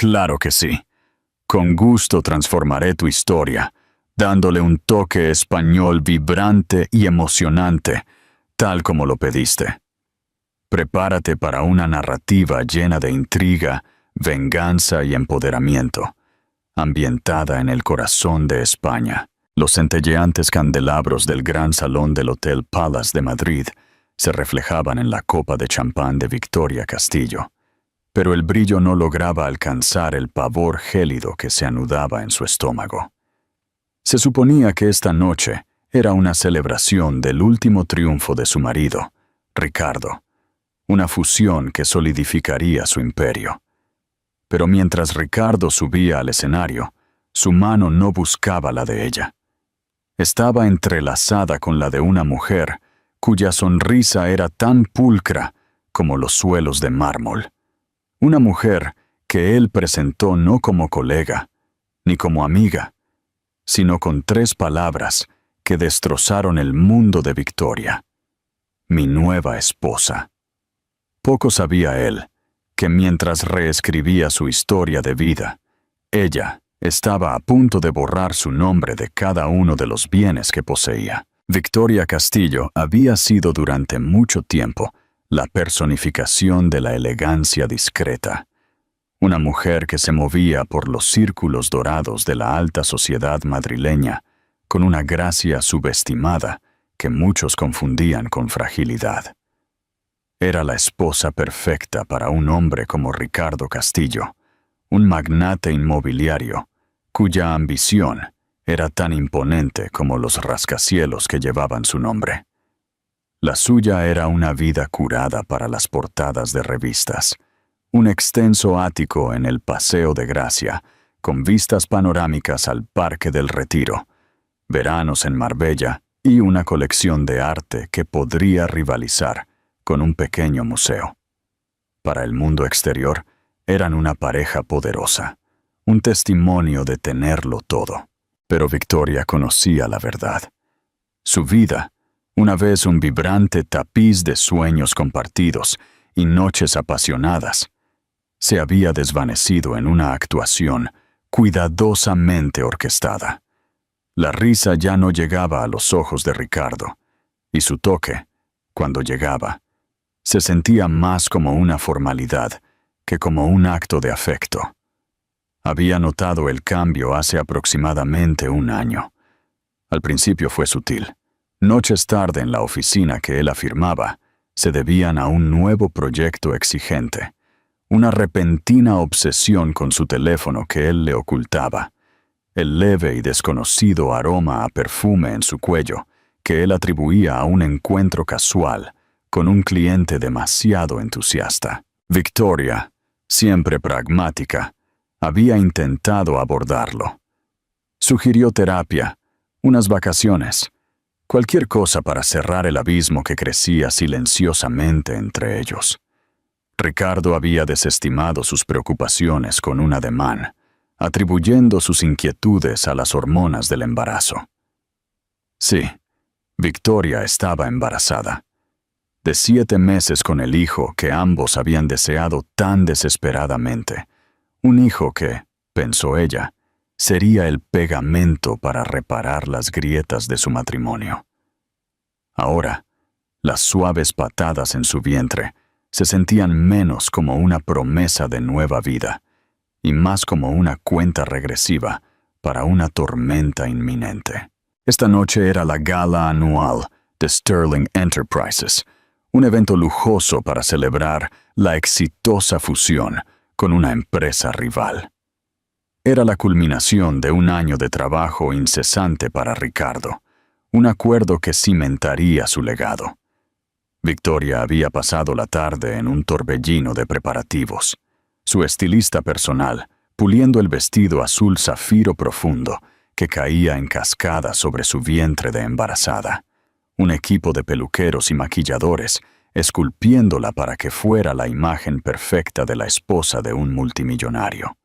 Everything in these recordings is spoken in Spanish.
Claro que sí. Con gusto transformaré tu historia, dándole un toque español vibrante y emocionante, tal como lo pediste. Prepárate para una narrativa llena de intriga, venganza y empoderamiento, ambientada en el corazón de España. Los centelleantes candelabros del gran salón del Hotel Palace de Madrid se reflejaban en la copa de champán de Victoria Castillo, pero el brillo no lograba alcanzar el pavor gélido que se anudaba en su estómago. Se suponía que esta noche era una celebración del último triunfo de su marido, Ricardo, una fusión que solidificaría su imperio. Pero mientras Ricardo subía al escenario, su mano no buscaba la de ella. Estaba entrelazada con la de una mujer cuya sonrisa era tan pulcra como los suelos de mármol. Una mujer que él presentó no como colega, ni como amiga, sino con 3 palabras que destrozaron el mundo de Victoria: mi nueva esposa. Poco sabía él que mientras reescribía su historia de vida, ella estaba a punto de borrar su nombre de cada uno de los bienes que poseía. Victoria Castillo había sido durante mucho tiempo la personificación de la elegancia discreta. Una mujer que se movía por los círculos dorados de la alta sociedad madrileña con una gracia subestimada que muchos confundían con fragilidad. Era la esposa perfecta para un hombre como Ricardo Castillo, un magnate inmobiliario cuya ambición era tan imponente como los rascacielos que llevaban su nombre. La suya era una vida curada para las portadas de revistas, un extenso ático en el Paseo de Gracia, con vistas panorámicas al Parque del Retiro, veranos en Marbella y una colección de arte que podría rivalizar con un pequeño museo. Para el mundo exterior, eran una pareja poderosa, un testimonio de tenerlo todo. Pero Victoria conocía la verdad. Su vida, una vez un vibrante tapiz de sueños compartidos y noches apasionadas, se había desvanecido en una actuación cuidadosamente orquestada. La risa ya no llegaba a los ojos de Ricardo, y su toque, cuando llegaba, se sentía más como una formalidad que como un acto de afecto. Había notado el cambio hace aproximadamente un año. Al principio fue sutil. Noches tarde en la oficina que él afirmaba se debían a un nuevo proyecto exigente, una repentina obsesión con su teléfono que él le ocultaba, el leve y desconocido aroma a perfume en su cuello que él atribuía a un encuentro casual con un cliente demasiado entusiasta. Victoria, siempre pragmática, había intentado abordarlo. Sugirió terapia, unas vacaciones, cualquier cosa para cerrar el abismo que crecía silenciosamente entre ellos. Ricardo había desestimado sus preocupaciones con un ademán, atribuyendo sus inquietudes a las hormonas del embarazo. Sí, Victoria estaba embarazada. De 7 meses con el hijo que ambos habían deseado tan desesperadamente. Un hijo que, pensó ella, sería el pegamento para reparar las grietas de su matrimonio. Ahora, las suaves patadas en su vientre se sentían menos como una promesa de nueva vida y más como una cuenta regresiva para una tormenta inminente. Esta noche era la gala anual de Sterling Enterprises, un evento lujoso para celebrar la exitosa fusión con una empresa rival. Era la culminación de un año de trabajo incesante para Ricardo, un acuerdo que cimentaría su legado. Victoria había pasado la tarde en un torbellino de preparativos. Su estilista personal, puliendo el vestido azul zafiro profundo que caía en cascada sobre su vientre de embarazada. Un equipo de peluqueros y maquilladores esculpiéndola para que fuera la imagen perfecta de la esposa de un multimillonario.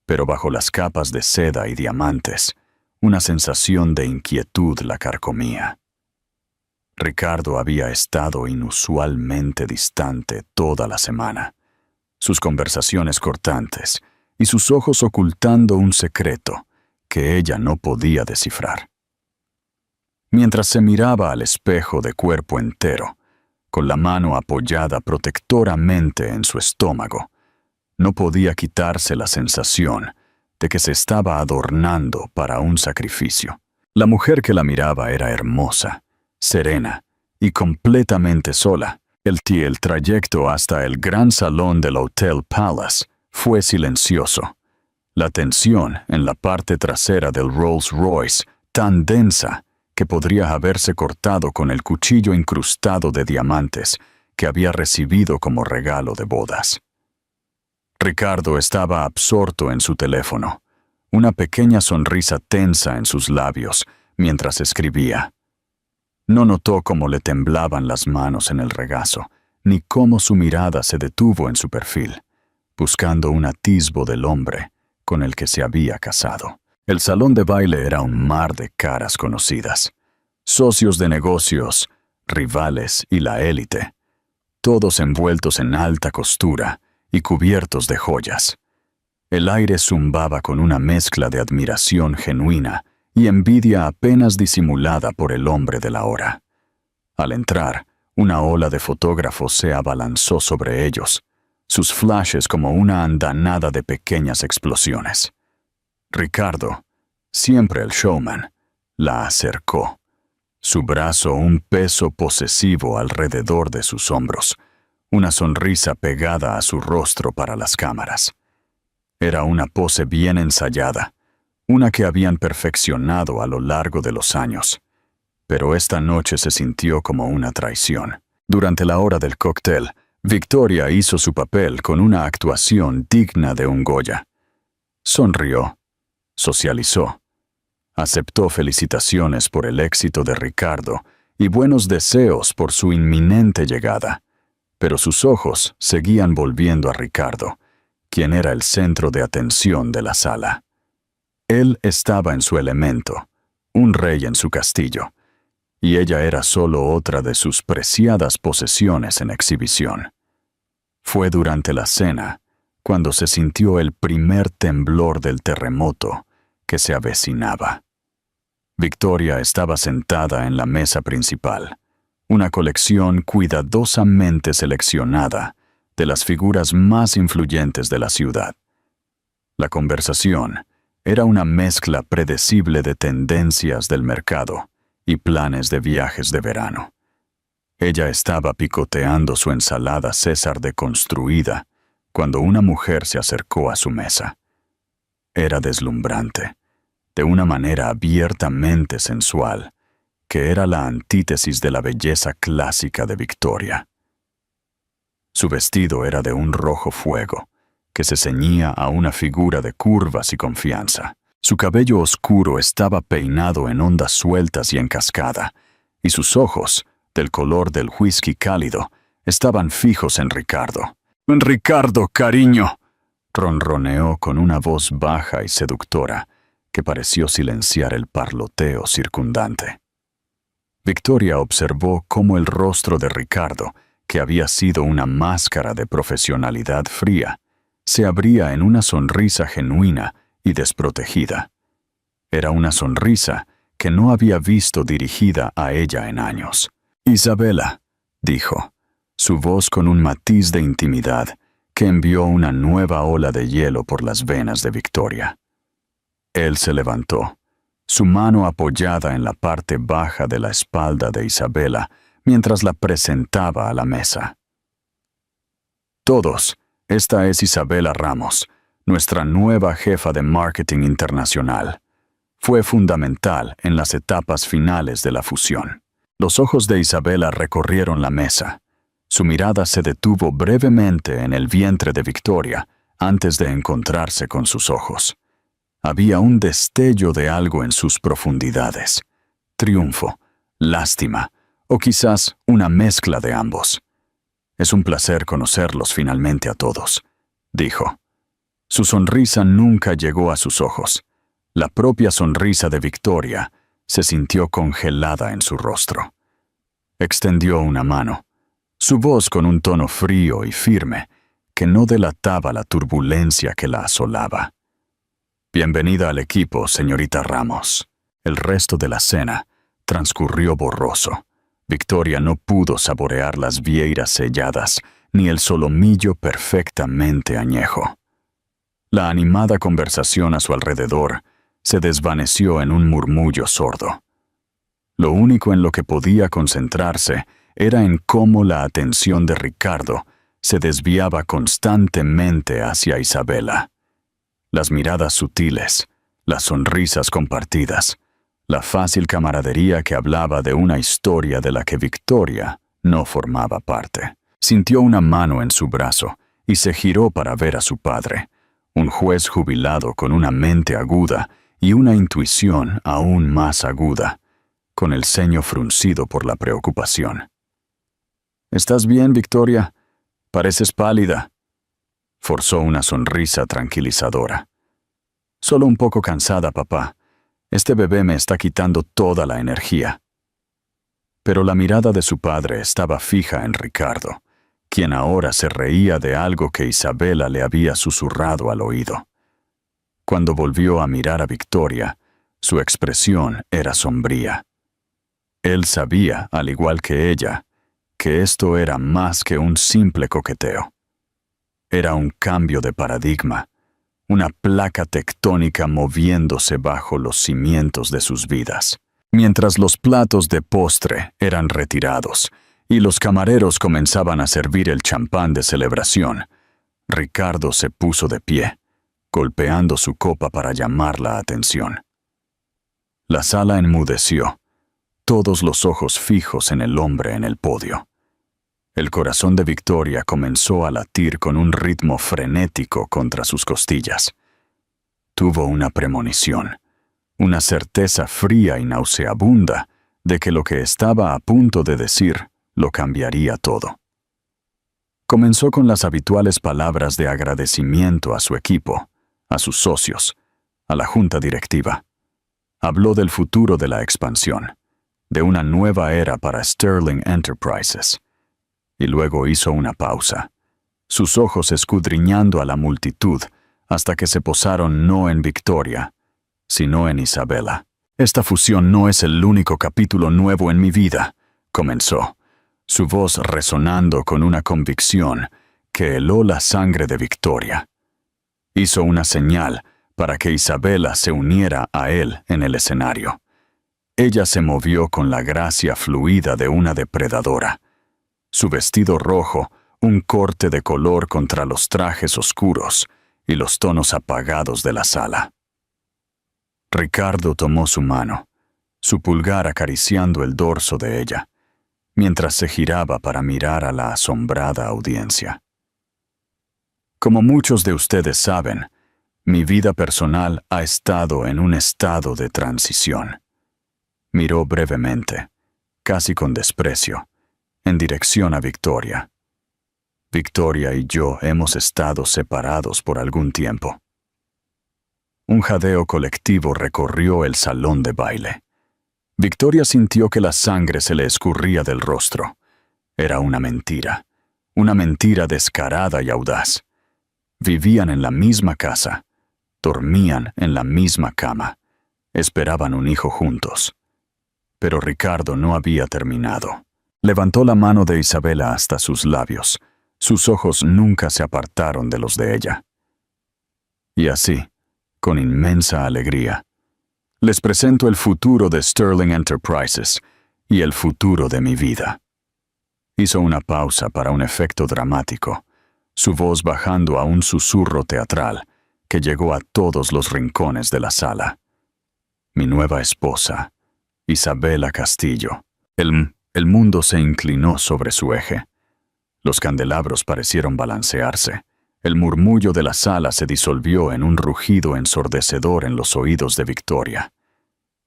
Pero bajo las capas de seda y diamantes, una sensación de inquietud la carcomía. Ricardo había estado inusualmente distante toda la semana. Sus conversaciones cortantes, y sus ojos ocultando un secreto que ella no podía descifrar. Mientras se miraba al espejo de cuerpo entero, con la mano apoyada protectoramente en su estómago, no podía quitarse la sensación de que se estaba adornando para un sacrificio. La mujer que la miraba era hermosa, serena y completamente sola. El trayecto hasta el gran salón del Hotel Palace fue silencioso. La tensión en la parte trasera del Rolls Royce, tan densa que podría haberse cortado con el cuchillo incrustado de diamantes que había recibido como regalo de bodas. Ricardo estaba absorto en su teléfono, una pequeña sonrisa tensa en sus labios mientras escribía. No notó cómo le temblaban las manos en el regazo, ni cómo su mirada se detuvo en su perfil, buscando un atisbo del hombre con el que se había casado. El salón de baile era un mar de caras conocidas, socios de negocios, rivales y la élite, todos envueltos en alta costura y cubiertos de joyas. El aire zumbaba con una mezcla de admiración genuina y envidia apenas disimulada por el hombre de la hora. Al entrar, una ola de fotógrafos se abalanzó sobre ellos, sus flashes como una andanada de pequeñas explosiones. Ricardo, siempre el showman, la acercó, su brazo un peso posesivo alrededor de sus hombros, una sonrisa pegada a su rostro para las cámaras. Era una pose bien ensayada, una que habían perfeccionado a lo largo de los años, pero esta noche se sintió como una traición. Durante la hora del cóctel, Victoria hizo su papel con una actuación digna de un Goya. Sonrió, socializó, aceptó felicitaciones por el éxito de Ricardo y buenos deseos por su inminente llegada, pero sus ojos seguían volviendo a Ricardo, quien era el centro de atención de la sala. Él estaba en su elemento, un rey en su castillo, y ella era solo otra de sus preciadas posesiones en exhibición. Fue durante la cena cuando se sintió el primer temblor del terremoto que se avecinaba. Victoria estaba sentada en la mesa principal, una colección cuidadosamente seleccionada de las figuras más influyentes de la ciudad. La conversación era una mezcla predecible de tendencias del mercado y planes de viajes de verano. Ella estaba picoteando su ensalada César deconstruida cuando una mujer se acercó a su mesa. Era deslumbrante, de una manera abiertamente sensual, que era la antítesis de la belleza clásica de Victoria. Su vestido era de un rojo fuego, que se ceñía a una figura de curvas y confianza. Su cabello oscuro estaba peinado en ondas sueltas y en cascada, y sus ojos, del color del whisky cálido, estaban fijos en Ricardo. «Ricardo, cariño», ronroneó con una voz baja y seductora que pareció silenciar el parloteo circundante. Victoria observó cómo el rostro de Ricardo, que había sido una máscara de profesionalidad fría, se abría en una sonrisa genuina y desprotegida. Era una sonrisa que no había visto dirigida a ella en años. «Isabela», dijo, su voz con un matiz de intimidad que envió una nueva ola de hielo por las venas de Victoria. Él se levantó, su mano apoyada en la parte baja de la espalda de Isabela mientras la presentaba a la mesa. «Todos, esta es Isabela Ramos, nuestra nueva jefa de marketing internacional. Fue fundamental en las etapas finales de la fusión». Los ojos de Isabela recorrieron la mesa. Su mirada se detuvo brevemente en el vientre de Victoria antes de encontrarse con sus ojos. Había un destello de algo en sus profundidades. Triunfo, lástima, o quizás una mezcla de ambos. «Es un placer conocerlos finalmente a todos», dijo. Su sonrisa nunca llegó a sus ojos. La propia sonrisa de Victoria se sintió congelada en su rostro. Extendió una mano. Su voz con un tono frío y firme que no delataba la turbulencia que la asolaba. «Bienvenida al equipo, señorita Ramos». El resto de la cena transcurrió borroso. Victoria no pudo saborear las vieiras selladas ni el solomillo perfectamente añejo. La animada conversación a su alrededor se desvaneció en un murmullo sordo. Lo único en lo que podía concentrarse era en cómo la atención de Ricardo se desviaba constantemente hacia Isabela. Las miradas sutiles, las sonrisas compartidas, la fácil camaradería que hablaba de una historia de la que Victoria no formaba parte. Sintió una mano en su brazo y se giró para ver a su padre, un juez jubilado con una mente aguda y una intuición aún más aguda, con el ceño fruncido por la preocupación. «¿Estás bien, Victoria? Pareces pálida». Forzó una sonrisa tranquilizadora. «Solo un poco cansada, papá. Este bebé me está quitando toda la energía». Pero la mirada de su padre estaba fija en Ricardo, quien ahora se reía de algo que Isabela le había susurrado al oído. Cuando volvió a mirar a Victoria, su expresión era sombría. Él sabía, al igual que ella, que esto era más que un simple coqueteo. Era un cambio de paradigma, una placa tectónica moviéndose bajo los cimientos de sus vidas. Mientras los platos de postre eran retirados y los camareros comenzaban a servir el champán de celebración, Ricardo se puso de pie, golpeando su copa para llamar la atención. La sala enmudeció, todos los ojos fijos en el hombre en el podio. El corazón de Victoria comenzó a latir con un ritmo frenético contra sus costillas. Tuvo una premonición, una certeza fría y nauseabunda de que lo que estaba a punto de decir lo cambiaría todo. Comenzó con las habituales palabras de agradecimiento a su equipo, a sus socios, a la junta directiva. Habló del futuro de la expansión, de una nueva era para Sterling Enterprises. Y luego hizo una pausa, sus ojos escudriñando a la multitud hasta que se posaron no en Victoria, sino en Isabela. «Esta fusión no es el único capítulo nuevo en mi vida», comenzó, su voz resonando con una convicción que heló la sangre de Victoria. Hizo una señal para que Isabela se uniera a él en el escenario. Ella se movió con la gracia fluida de una depredadora. Su vestido rojo, un corte de color contra los trajes oscuros y los tonos apagados de la sala. Ricardo tomó su mano, su pulgar acariciando el dorso de ella, mientras se giraba para mirar a la asombrada audiencia. Como muchos de ustedes saben, mi vida personal ha estado en un estado de transición. Miró brevemente, casi con desprecio, en dirección a Victoria. Victoria y yo hemos estado separados por algún tiempo. Un jadeo colectivo recorrió el salón de baile. Victoria sintió que la sangre se le escurría del rostro. Era una mentira descarada y audaz. Vivían en la misma casa, dormían en la misma cama, esperaban un hijo juntos. Pero Ricardo no había terminado. Levantó la mano de Isabela hasta sus labios. Sus ojos nunca se apartaron de los de ella. Y así, con inmensa alegría, les presento el futuro de Sterling Enterprises y el futuro de mi vida. Hizo una pausa para un efecto dramático, su voz bajando a un susurro teatral que llegó a todos los rincones de la sala. Mi nueva esposa, Isabela Castillo. El mundo se inclinó sobre su eje. Los candelabros parecieron balancearse. El murmullo de la sala se disolvió en un rugido ensordecedor en los oídos de Victoria.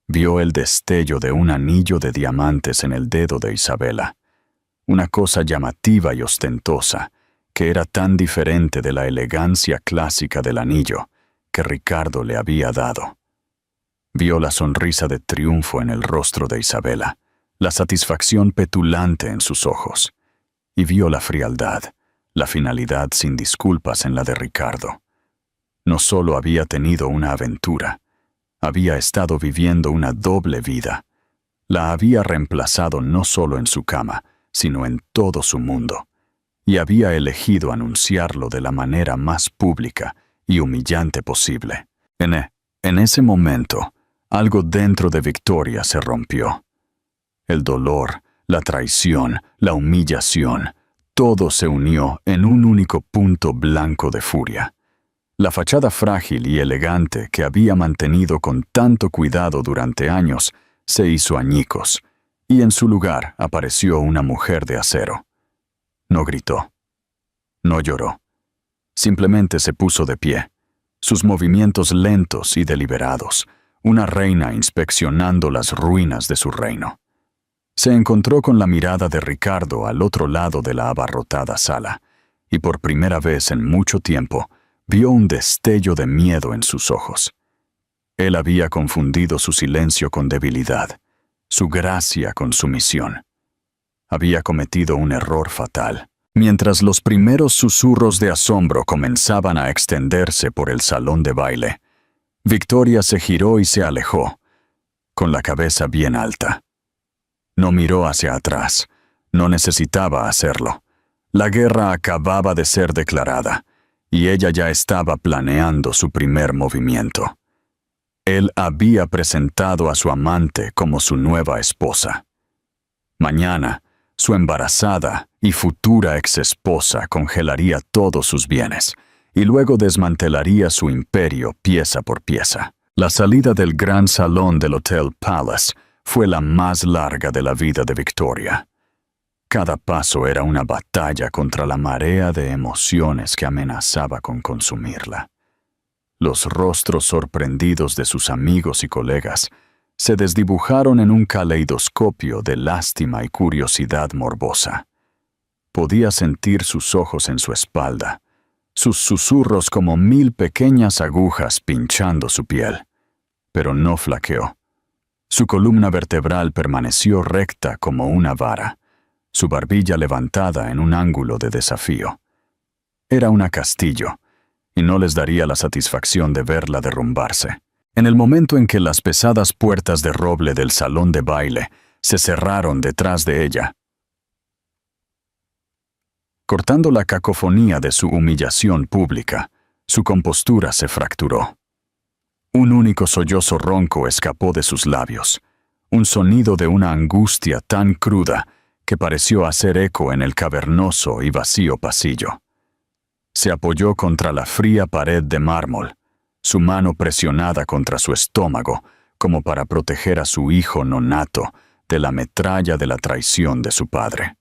Vio el destello de un anillo de diamantes en el dedo de Isabela, una cosa llamativa y ostentosa, que era tan diferente de la elegancia clásica del anillo que Ricardo le había dado. Vio la sonrisa de triunfo en el rostro de Isabela, la satisfacción petulante en sus ojos, y vio la frialdad, la finalidad sin disculpas en la de Ricardo. No solo había tenido una aventura, había estado viviendo una doble vida. La había reemplazado no solo en su cama, sino en todo su mundo, y había elegido anunciarlo de la manera más pública y humillante posible. En ese momento, algo dentro de Victoria se rompió. El dolor, la traición, la humillación, todo se unió en un único punto blanco de furia. La fachada frágil y elegante que había mantenido con tanto cuidado durante años se hizo añicos, y en su lugar apareció una mujer de acero. No gritó. No lloró. Simplemente se puso de pie, sus movimientos lentos y deliberados, una reina inspeccionando las ruinas de su reino. Se encontró con la mirada de Ricardo al otro lado de la abarrotada sala, y por primera vez en mucho tiempo vio un destello de miedo en sus ojos. Él había confundido su silencio con debilidad, su gracia con sumisión. Había cometido un error fatal. Mientras los primeros susurros de asombro comenzaban a extenderse por el salón de baile, Victoria se giró y se alejó, con la cabeza bien alta. No miró hacia atrás, no necesitaba hacerlo. La guerra acababa de ser declarada, y ella ya estaba planeando su primer movimiento. Él había presentado a su amante como su nueva esposa. Mañana, su embarazada y futura exesposa congelaría todos sus bienes y luego desmantelaría su imperio pieza por pieza. La salida del gran salón del Hotel Palace fue la más larga de la vida de Victoria. Cada paso era una batalla contra la marea de emociones que amenazaba con consumirla. Los rostros sorprendidos de sus amigos y colegas se desdibujaron en un caleidoscopio de lástima y curiosidad morbosa. Podía sentir sus ojos en su espalda, sus susurros como 1000 pequeñas agujas pinchando su piel, pero no flaqueó. Su columna vertebral permaneció recta como una vara, su barbilla levantada en un ángulo de desafío. Era una Castillo, y no les daría la satisfacción de verla derrumbarse. En el momento en que las pesadas puertas de roble del salón de baile se cerraron detrás de ella, cortando la cacofonía de su humillación pública, su compostura se fracturó. Un único sollozo ronco escapó de sus labios, un sonido de una angustia tan cruda que pareció hacer eco en el cavernoso y vacío pasillo. Se apoyó contra la fría pared de mármol, su mano presionada contra su estómago, como para proteger a su hijo nonato de la metralla de la traición de su padre.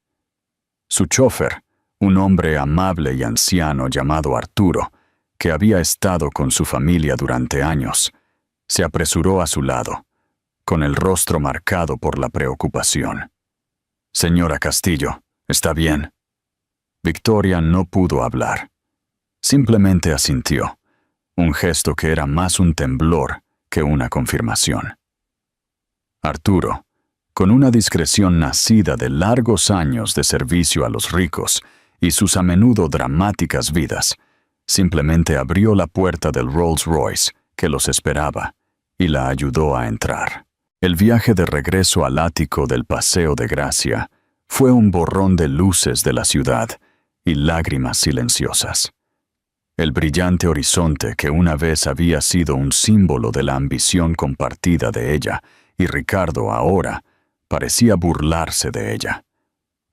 Su chofer, un hombre amable y anciano llamado Arturo, que había estado con su familia durante años, se apresuró a su lado, con el rostro marcado por la preocupación. «Señora Castillo, ¿está bien?» Victoria no pudo hablar. Simplemente asintió, un gesto que era más un temblor que una confirmación. Arturo, con una discreción nacida de largos años de servicio a los ricos y sus a menudo dramáticas vidas, simplemente abrió la puerta del Rolls Royce que los esperaba y la ayudó a entrar. El viaje de regreso al ático del Paseo de Gracia fue un borrón de luces de la ciudad y lágrimas silenciosas. El brillante horizonte que una vez había sido un símbolo de la ambición compartida de ella y Ricardo ahora parecía burlarse de ella.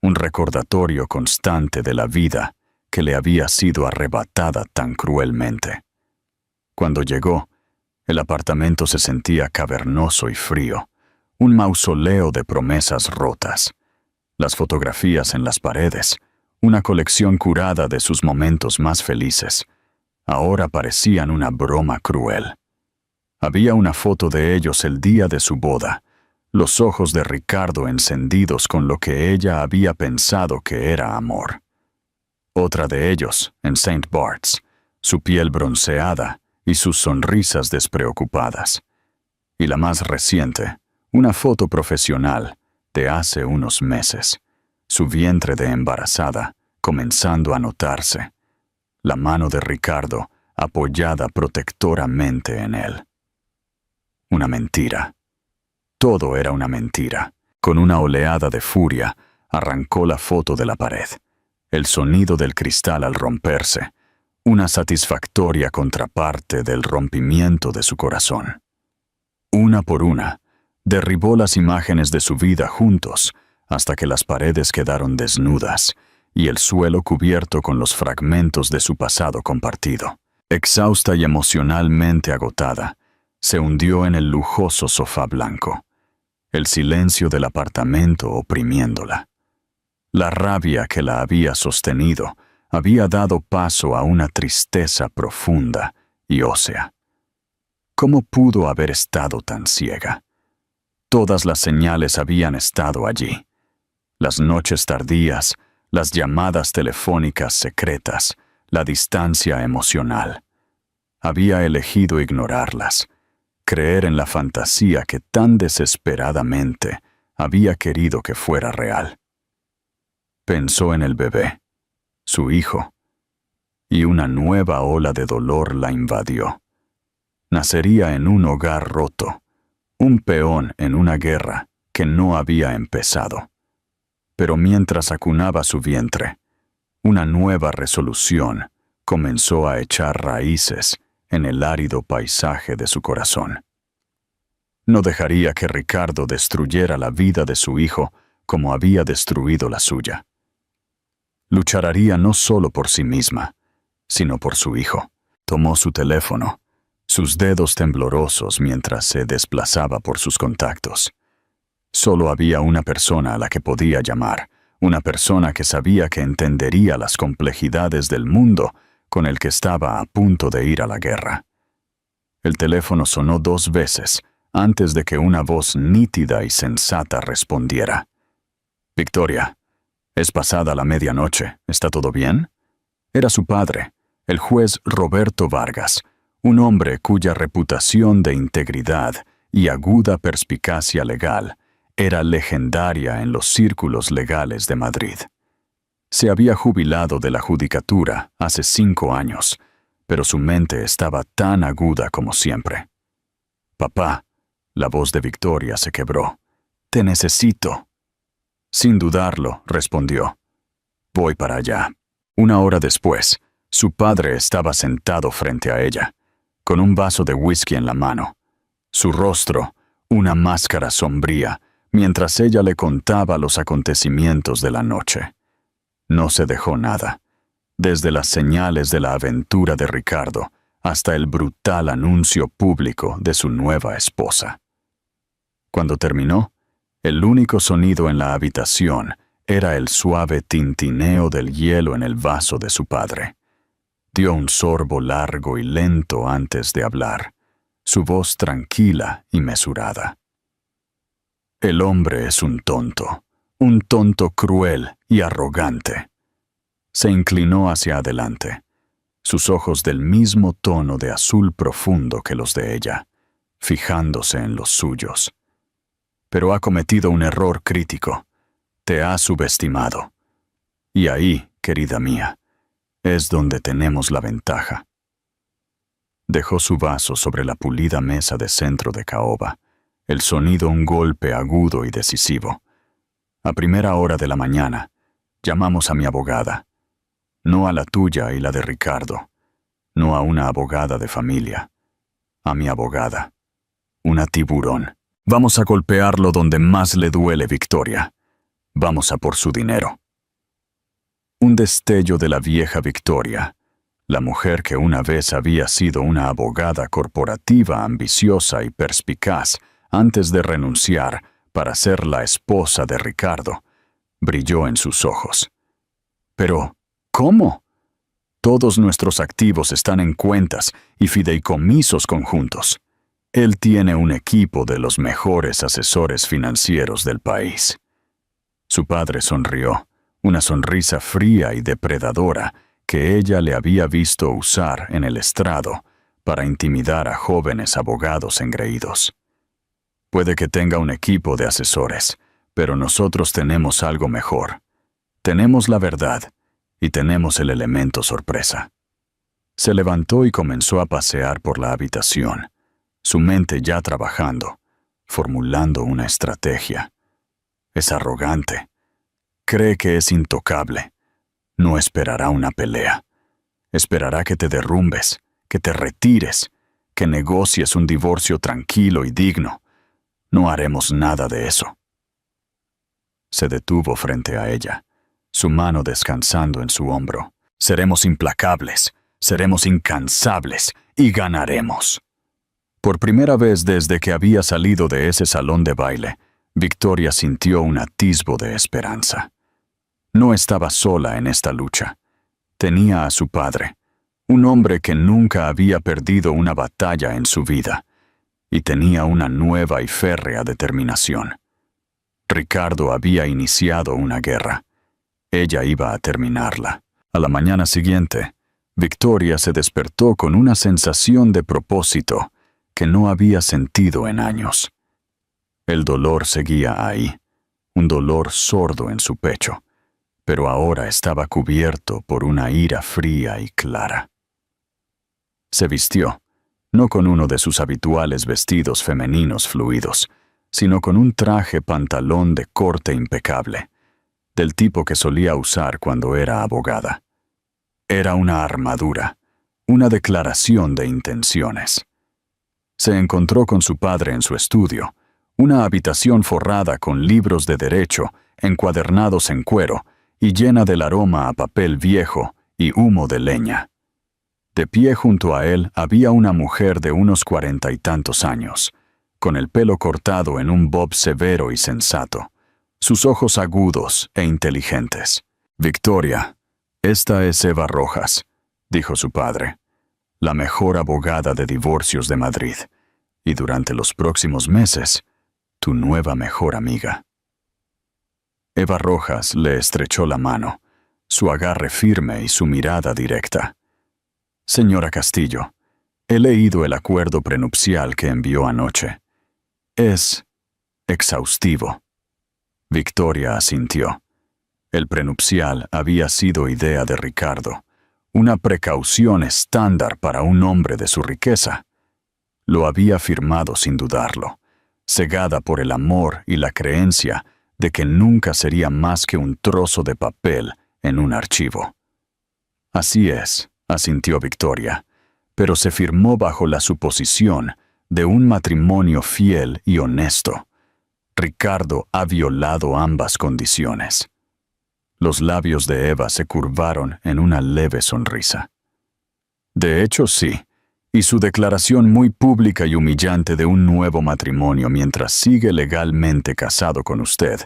Un recordatorio constante de la vida que le había sido arrebatada tan cruelmente. Cuando llegó, el apartamento se sentía cavernoso y frío, un mausoleo de promesas rotas. Las fotografías en las paredes, una colección curada de sus momentos más felices, ahora parecían una broma cruel. Había una foto de ellos el día de su boda, los ojos de Ricardo encendidos con lo que ella había pensado que era amor. Otra de ellos, en St. Bart's, su piel bronceada y sus sonrisas despreocupadas. Y la más reciente, una foto profesional de hace unos meses, su vientre de embarazada comenzando a notarse. La mano de Ricardo apoyada protectoramente en él. Una mentira. Todo era una mentira. Con una oleada de furia, arrancó la foto de la pared. El sonido del cristal al romperse, una satisfactoria contraparte del rompimiento de su corazón. Una por una, derribó las imágenes de su vida juntos, hasta que las paredes quedaron desnudas y el suelo cubierto con los fragmentos de su pasado compartido. Exhausta y emocionalmente agotada, se hundió en el lujoso sofá blanco, el silencio del apartamento oprimiéndola. La rabia que la había sostenido había dado paso a una tristeza profunda y ósea. ¿Cómo pudo haber estado tan ciega? Todas las señales habían estado allí. Las noches tardías, las llamadas telefónicas secretas, la distancia emocional. Había elegido ignorarlas, creer en la fantasía que tan desesperadamente había querido que fuera real. Pensó en el bebé, su hijo, y una nueva ola de dolor la invadió. Nacería en un hogar roto, un peón en una guerra que no había empezado. Pero mientras acunaba su vientre, una nueva resolución comenzó a echar raíces en el árido paisaje de su corazón. No dejaría que Ricardo destruyera la vida de su hijo como había destruido la suya. Lucharía no solo por sí misma, sino por su hijo. Tomó su teléfono, sus dedos temblorosos mientras se desplazaba por sus contactos. Solo había una persona a la que podía llamar, una persona que sabía que entendería las complejidades del mundo con el que estaba a punto de ir a la guerra. El teléfono sonó 2 veces antes de que una voz nítida y sensata respondiera. «Victoria, es pasada la medianoche, ¿está todo bien?» Era su padre, el juez Roberto Vargas, un hombre cuya reputación de integridad y aguda perspicacia legal era legendaria en los círculos legales de Madrid. Se había jubilado de la judicatura hace 5 años, pero su mente estaba tan aguda como siempre. «Papá», la voz de Victoria se quebró. «Te necesito». Sin dudarlo, respondió. «Voy para allá». 1 hora después, su padre estaba sentado frente a ella, con un vaso de whisky en la mano. Su rostro, una máscara sombría, mientras ella le contaba los acontecimientos de la noche. No se dejó nada, desde las señales de la aventura de Ricardo hasta el brutal anuncio público de su nueva esposa. Cuando terminó, el único sonido en la habitación era el suave tintineo del hielo en el vaso de su padre. Dio un sorbo largo y lento antes de hablar, su voz tranquila y mesurada. «El hombre es un tonto cruel y arrogante». Se inclinó hacia adelante, sus ojos del mismo tono de azul profundo que los de ella, fijándose en los suyos. «Pero ha cometido un error crítico. Te ha subestimado. Y ahí, querida mía, es donde tenemos la ventaja». Dejó su vaso sobre la pulida mesa de centro de caoba, el sonido un golpe agudo y decisivo. «A primera hora de la mañana, llamamos a mi abogada. No a la tuya y la de Ricardo. No a una abogada de familia. A mi abogada. Una tiburón. Vamos a golpearlo donde más le duele, Victoria. Vamos a por su dinero». Un destello de la vieja Victoria, la mujer que una vez había sido una abogada corporativa ambiciosa y perspicaz antes de renunciar para ser la esposa de Ricardo, brilló en sus ojos. «Pero, ¿cómo? Todos nuestros activos están en cuentas y fideicomisos conjuntos. Él tiene un equipo de los mejores asesores financieros del país». Su padre sonrió, una sonrisa fría y depredadora que ella le había visto usar en el estrado para intimidar a jóvenes abogados engreídos. «Puede que tenga un equipo de asesores, pero nosotros tenemos algo mejor. Tenemos la verdad, y tenemos el elemento sorpresa. Se levantó y comenzó a pasear por la habitación, su mente ya trabajando, formulando una estrategia. Es arrogante. Cree que es intocable. No esperará una pelea. Esperará que te derrumbes, que te retires, que negocies un divorcio tranquilo y digno. No haremos nada de eso. Se detuvo frente a ella, su mano descansando en su hombro. Seremos implacables, seremos incansables y ganaremos. Por primera vez desde que había salido de ese salón de baile, Victoria sintió un atisbo de esperanza. No estaba sola en esta lucha. Tenía a su padre, un hombre que nunca había perdido una batalla en su vida, y tenía una nueva y férrea determinación. Ricardo había iniciado una guerra. Ella iba a terminarla. A la mañana siguiente, Victoria se despertó con una sensación de propósito que no había sentido en años. El dolor seguía ahí, un dolor sordo en su pecho, pero ahora estaba cubierto por una ira fría y clara. Se vistió, no con uno de sus habituales vestidos femeninos fluidos, sino con un traje pantalón de corte impecable, del tipo que solía usar cuando era abogada. Era una armadura, una declaración de intenciones. Se encontró con su padre en su estudio, una habitación forrada con libros de derecho, encuadernados en cuero y llena del aroma a papel viejo y humo de leña. De pie junto a él había una mujer de unos 40 y tantos años, con el pelo cortado en un bob severo y sensato, sus ojos agudos e inteligentes. «Victoria, esta es Eva Rojas», dijo su padre, «la mejor abogada de divorcios de Madrid, y durante los próximos meses, tu nueva mejor amiga». Eva Rojas le estrechó la mano, su agarre firme y su mirada directa. «Señora Castillo, he leído el acuerdo prenupcial que envió anoche. Es exhaustivo». Victoria asintió. El prenupcial había sido idea de Ricardo, una precaución estándar para un hombre de su riqueza. Lo había firmado sin dudarlo, cegada por el amor y la creencia de que nunca sería más que un trozo de papel en un archivo. «Así es», asintió Victoria, pero se firmó bajo la suposición de un matrimonio fiel y honesto. Ricardo ha violado ambas condiciones. Los labios de Eva se curvaron en una leve sonrisa. «De hecho, sí, y su declaración muy pública y humillante de un nuevo matrimonio mientras sigue legalmente casado con usted,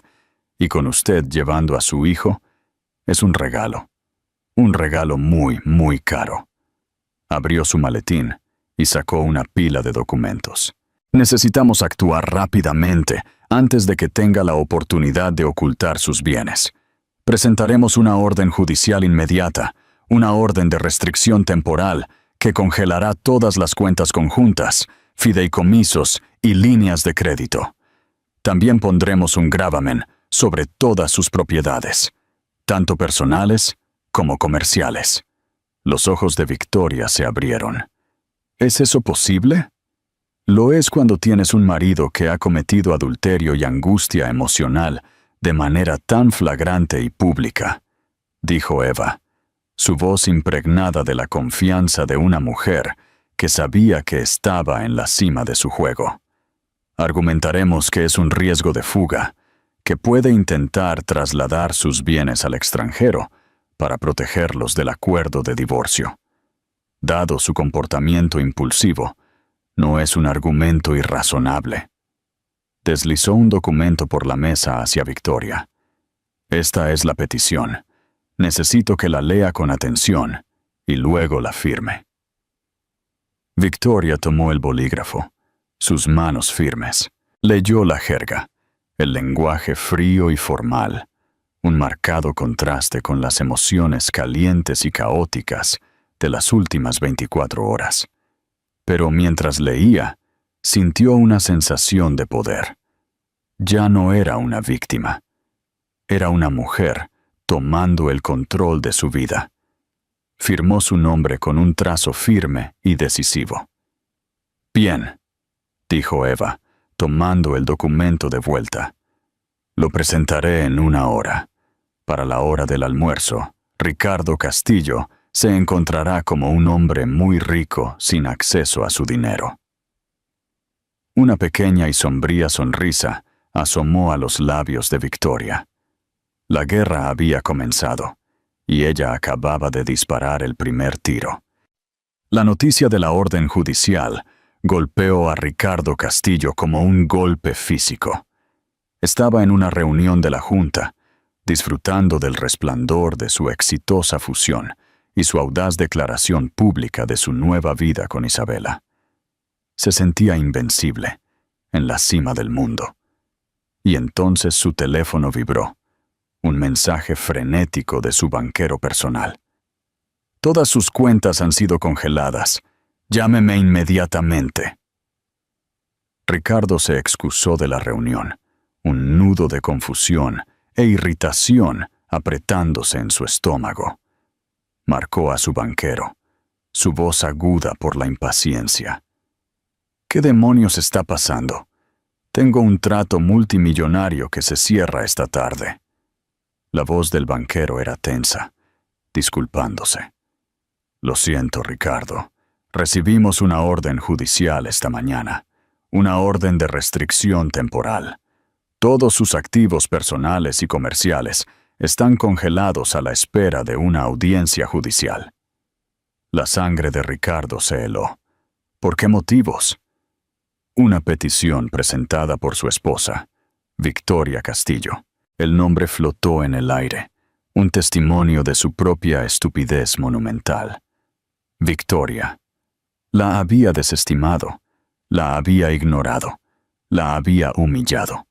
y con usted llevando a su hijo, es un regalo muy, muy caro». Abrió su maletín y sacó una pila de documentos. «Necesitamos actuar rápidamente antes de que tenga la oportunidad de ocultar sus bienes. Presentaremos una orden judicial inmediata, una orden de restricción temporal que congelará todas las cuentas conjuntas, fideicomisos y líneas de crédito. También pondremos un gravamen sobre todas sus propiedades, tanto personales como comerciales». Los ojos de Victoria se abrieron. ¿Es eso posible? Lo es cuando tienes un marido que ha cometido adulterio y angustia emocional de manera tan flagrante y pública, dijo Eva, su voz impregnada de la confianza de una mujer que sabía que estaba en la cima de su juego. Argumentaremos que es un riesgo de fuga, que puede intentar trasladar sus bienes al extranjero para protegerlos del acuerdo de divorcio. Dado su comportamiento impulsivo, no es un argumento irrazonable. Deslizó un documento por la mesa hacia Victoria. «Esta es la petición. Necesito que la lea con atención y luego la firme». Victoria tomó el bolígrafo, sus manos firmes. Leyó la jerga, el lenguaje frío y formal, un marcado contraste con las emociones calientes y caóticas de las últimas 24 horas. Pero mientras leía, sintió una sensación de poder. Ya no era una víctima. Era una mujer tomando el control de su vida. Firmó su nombre con un trazo firme y decisivo. «Bien», dijo Eva, tomando el documento de vuelta. «Lo presentaré en 1 hora. Para la hora del almuerzo, Ricardo Castillo se encontrará como un hombre muy rico sin acceso a su dinero». Una pequeña y sombría sonrisa asomó a los labios de Victoria. La guerra había comenzado, y ella acababa de disparar el primer tiro. La noticia de la orden judicial golpeó a Ricardo Castillo como un golpe físico. Estaba en una reunión de la Junta, disfrutando del resplandor de su exitosa fusión y su audaz declaración pública de su nueva vida con Isabela. Se sentía invencible, en la cima del mundo. Y entonces su teléfono vibró, un mensaje frenético de su banquero personal. «Todas sus cuentas han sido congeladas. Llámeme inmediatamente». Ricardo se excusó de la reunión, un nudo de confusión e irritación apretándose en su estómago. Marcó a su banquero, su voz aguda por la impaciencia. «¿Qué demonios está pasando? Tengo un trato multimillonario que se cierra esta tarde». La voz del banquero era tensa, disculpándose. «Lo siento, Ricardo. Recibimos una orden judicial esta mañana, una orden de restricción temporal. Todos sus activos personales y comerciales están congelados a la espera de una audiencia judicial». La sangre de Ricardo se heló. ¿Por qué motivos? Una petición presentada por su esposa, Victoria Castillo. El nombre flotó en el aire, un testimonio de su propia estupidez monumental. Victoria. La había desestimado, la había ignorado, la había humillado.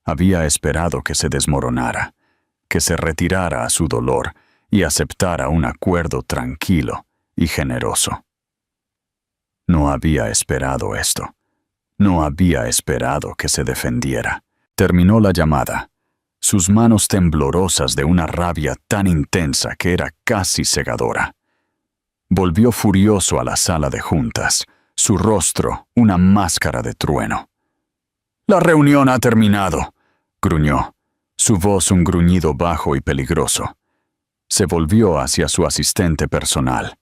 Había esperado que se desmoronara, que se retirara a su dolor y aceptara un acuerdo tranquilo y generoso. No había esperado esto. No había esperado que se defendiera. Terminó la llamada, sus manos temblorosas de una rabia tan intensa que era casi cegadora. Volvió furioso a la sala de juntas, su rostro una máscara de trueno. «La reunión ha terminado», gruñó, su voz un gruñido bajo y peligroso. Se volvió hacia su asistente personal.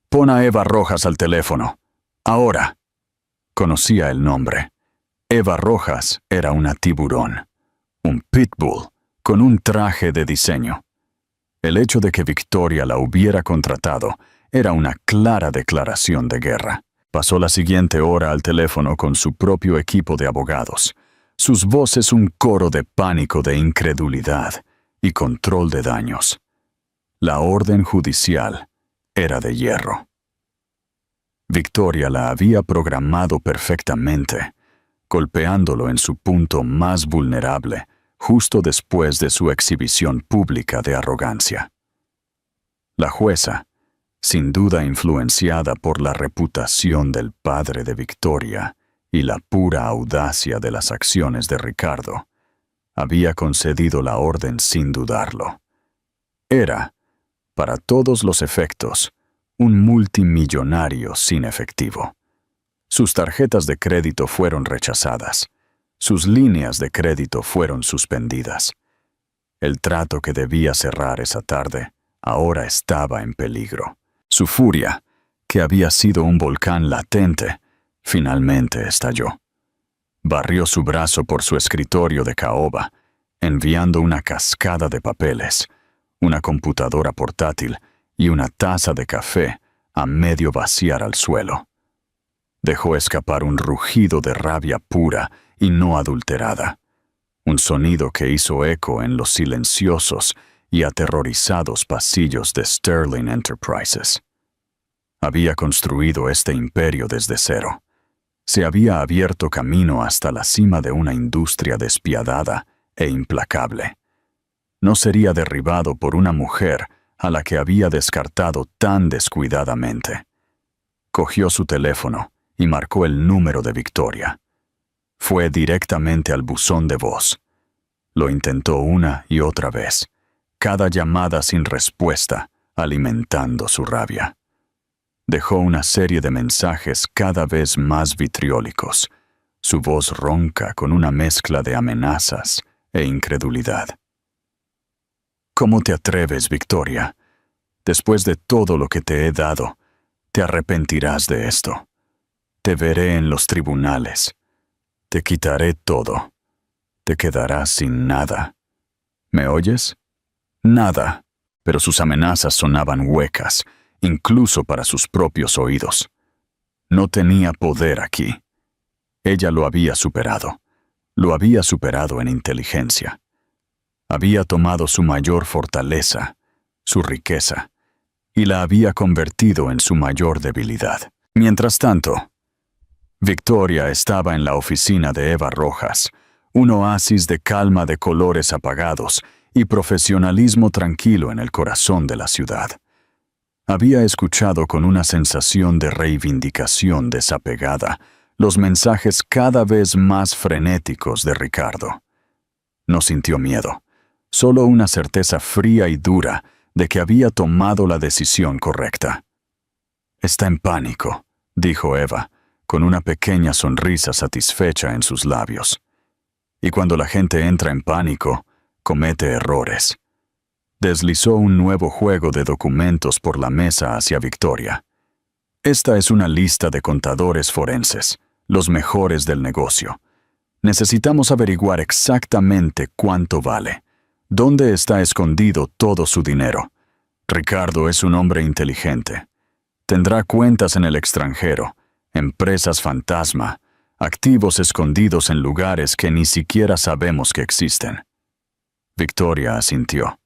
«Pon a Eva Rojas al teléfono. Ahora». Conocía el nombre. Eva Rojas era una tiburón, un pitbull con un traje de diseño. El hecho de que Victoria la hubiera contratado era una clara declaración de guerra. Pasó la siguiente hora al teléfono con su propio equipo de abogados, sus voces un coro de pánico, de incredulidad y control de daños. La orden judicial era de hierro. Victoria la había programado perfectamente, golpeándolo en su punto más vulnerable, justo después de su exhibición pública de arrogancia. La jueza, sin duda influenciada por la reputación del padre de Victoria y la pura audacia de las acciones de Ricardo, había concedido la orden sin dudarlo. Era, para todos los efectos, un multimillonario sin efectivo. Sus tarjetas de crédito fueron rechazadas. Sus líneas de crédito fueron suspendidas. El trato que debía cerrar esa tarde ahora estaba en peligro. Su furia, que había sido un volcán latente, finalmente estalló. Barrió su brazo por su escritorio de caoba, enviando una cascada de papeles, una computadora portátil y una taza de café a medio vaciar al suelo. Dejó escapar un rugido de rabia pura y no adulterada, un sonido que hizo eco en los silenciosos y aterrorizados pasillos de Sterling Enterprises. Había construido este imperio desde cero. Se había abierto camino hasta la cima de una industria despiadada e implacable. No sería derribado por una mujer a la que había descartado tan descuidadamente. Cogió su teléfono y marcó el número de Victoria. Fue directamente al buzón de voz. Lo intentó una y otra vez, cada llamada sin respuesta, alimentando su rabia. Dejó una serie de mensajes cada vez más vitriólicos, su voz ronca con una mezcla de amenazas e incredulidad. ¿Cómo te atreves, Victoria? Después de todo lo que te he dado, te arrepentirás de esto. Te veré en los tribunales. Te quitaré todo. Te quedarás sin nada. ¿Me oyes? Nada. Pero sus amenazas sonaban huecas, incluso para sus propios oídos. No tenía poder aquí. Ella lo había superado. Lo había superado en inteligencia. Había tomado su mayor fortaleza, su riqueza, y la había convertido en su mayor debilidad. Mientras tanto, Victoria estaba en la oficina de Eva Rojas, un oasis de calma de colores apagados y profesionalismo tranquilo en el corazón de la ciudad. Había escuchado con una sensación de reivindicación desapegada los mensajes cada vez más frenéticos de Ricardo. No sintió miedo, solo una certeza fría y dura de que había tomado la decisión correcta. «Está en pánico», dijo Eva, con una pequeña sonrisa satisfecha en sus labios. Y cuando la gente entra en pánico, comete errores. Deslizó un nuevo juego de documentos por la mesa hacia Victoria. «Esta es una lista de contadores forenses, los mejores del negocio. Necesitamos averiguar exactamente cuánto vale. ¿Dónde está escondido todo su dinero? Ricardo es un hombre inteligente. Tendrá cuentas en el extranjero, empresas fantasma, activos escondidos en lugares que ni siquiera sabemos que existen». Victoria asintió,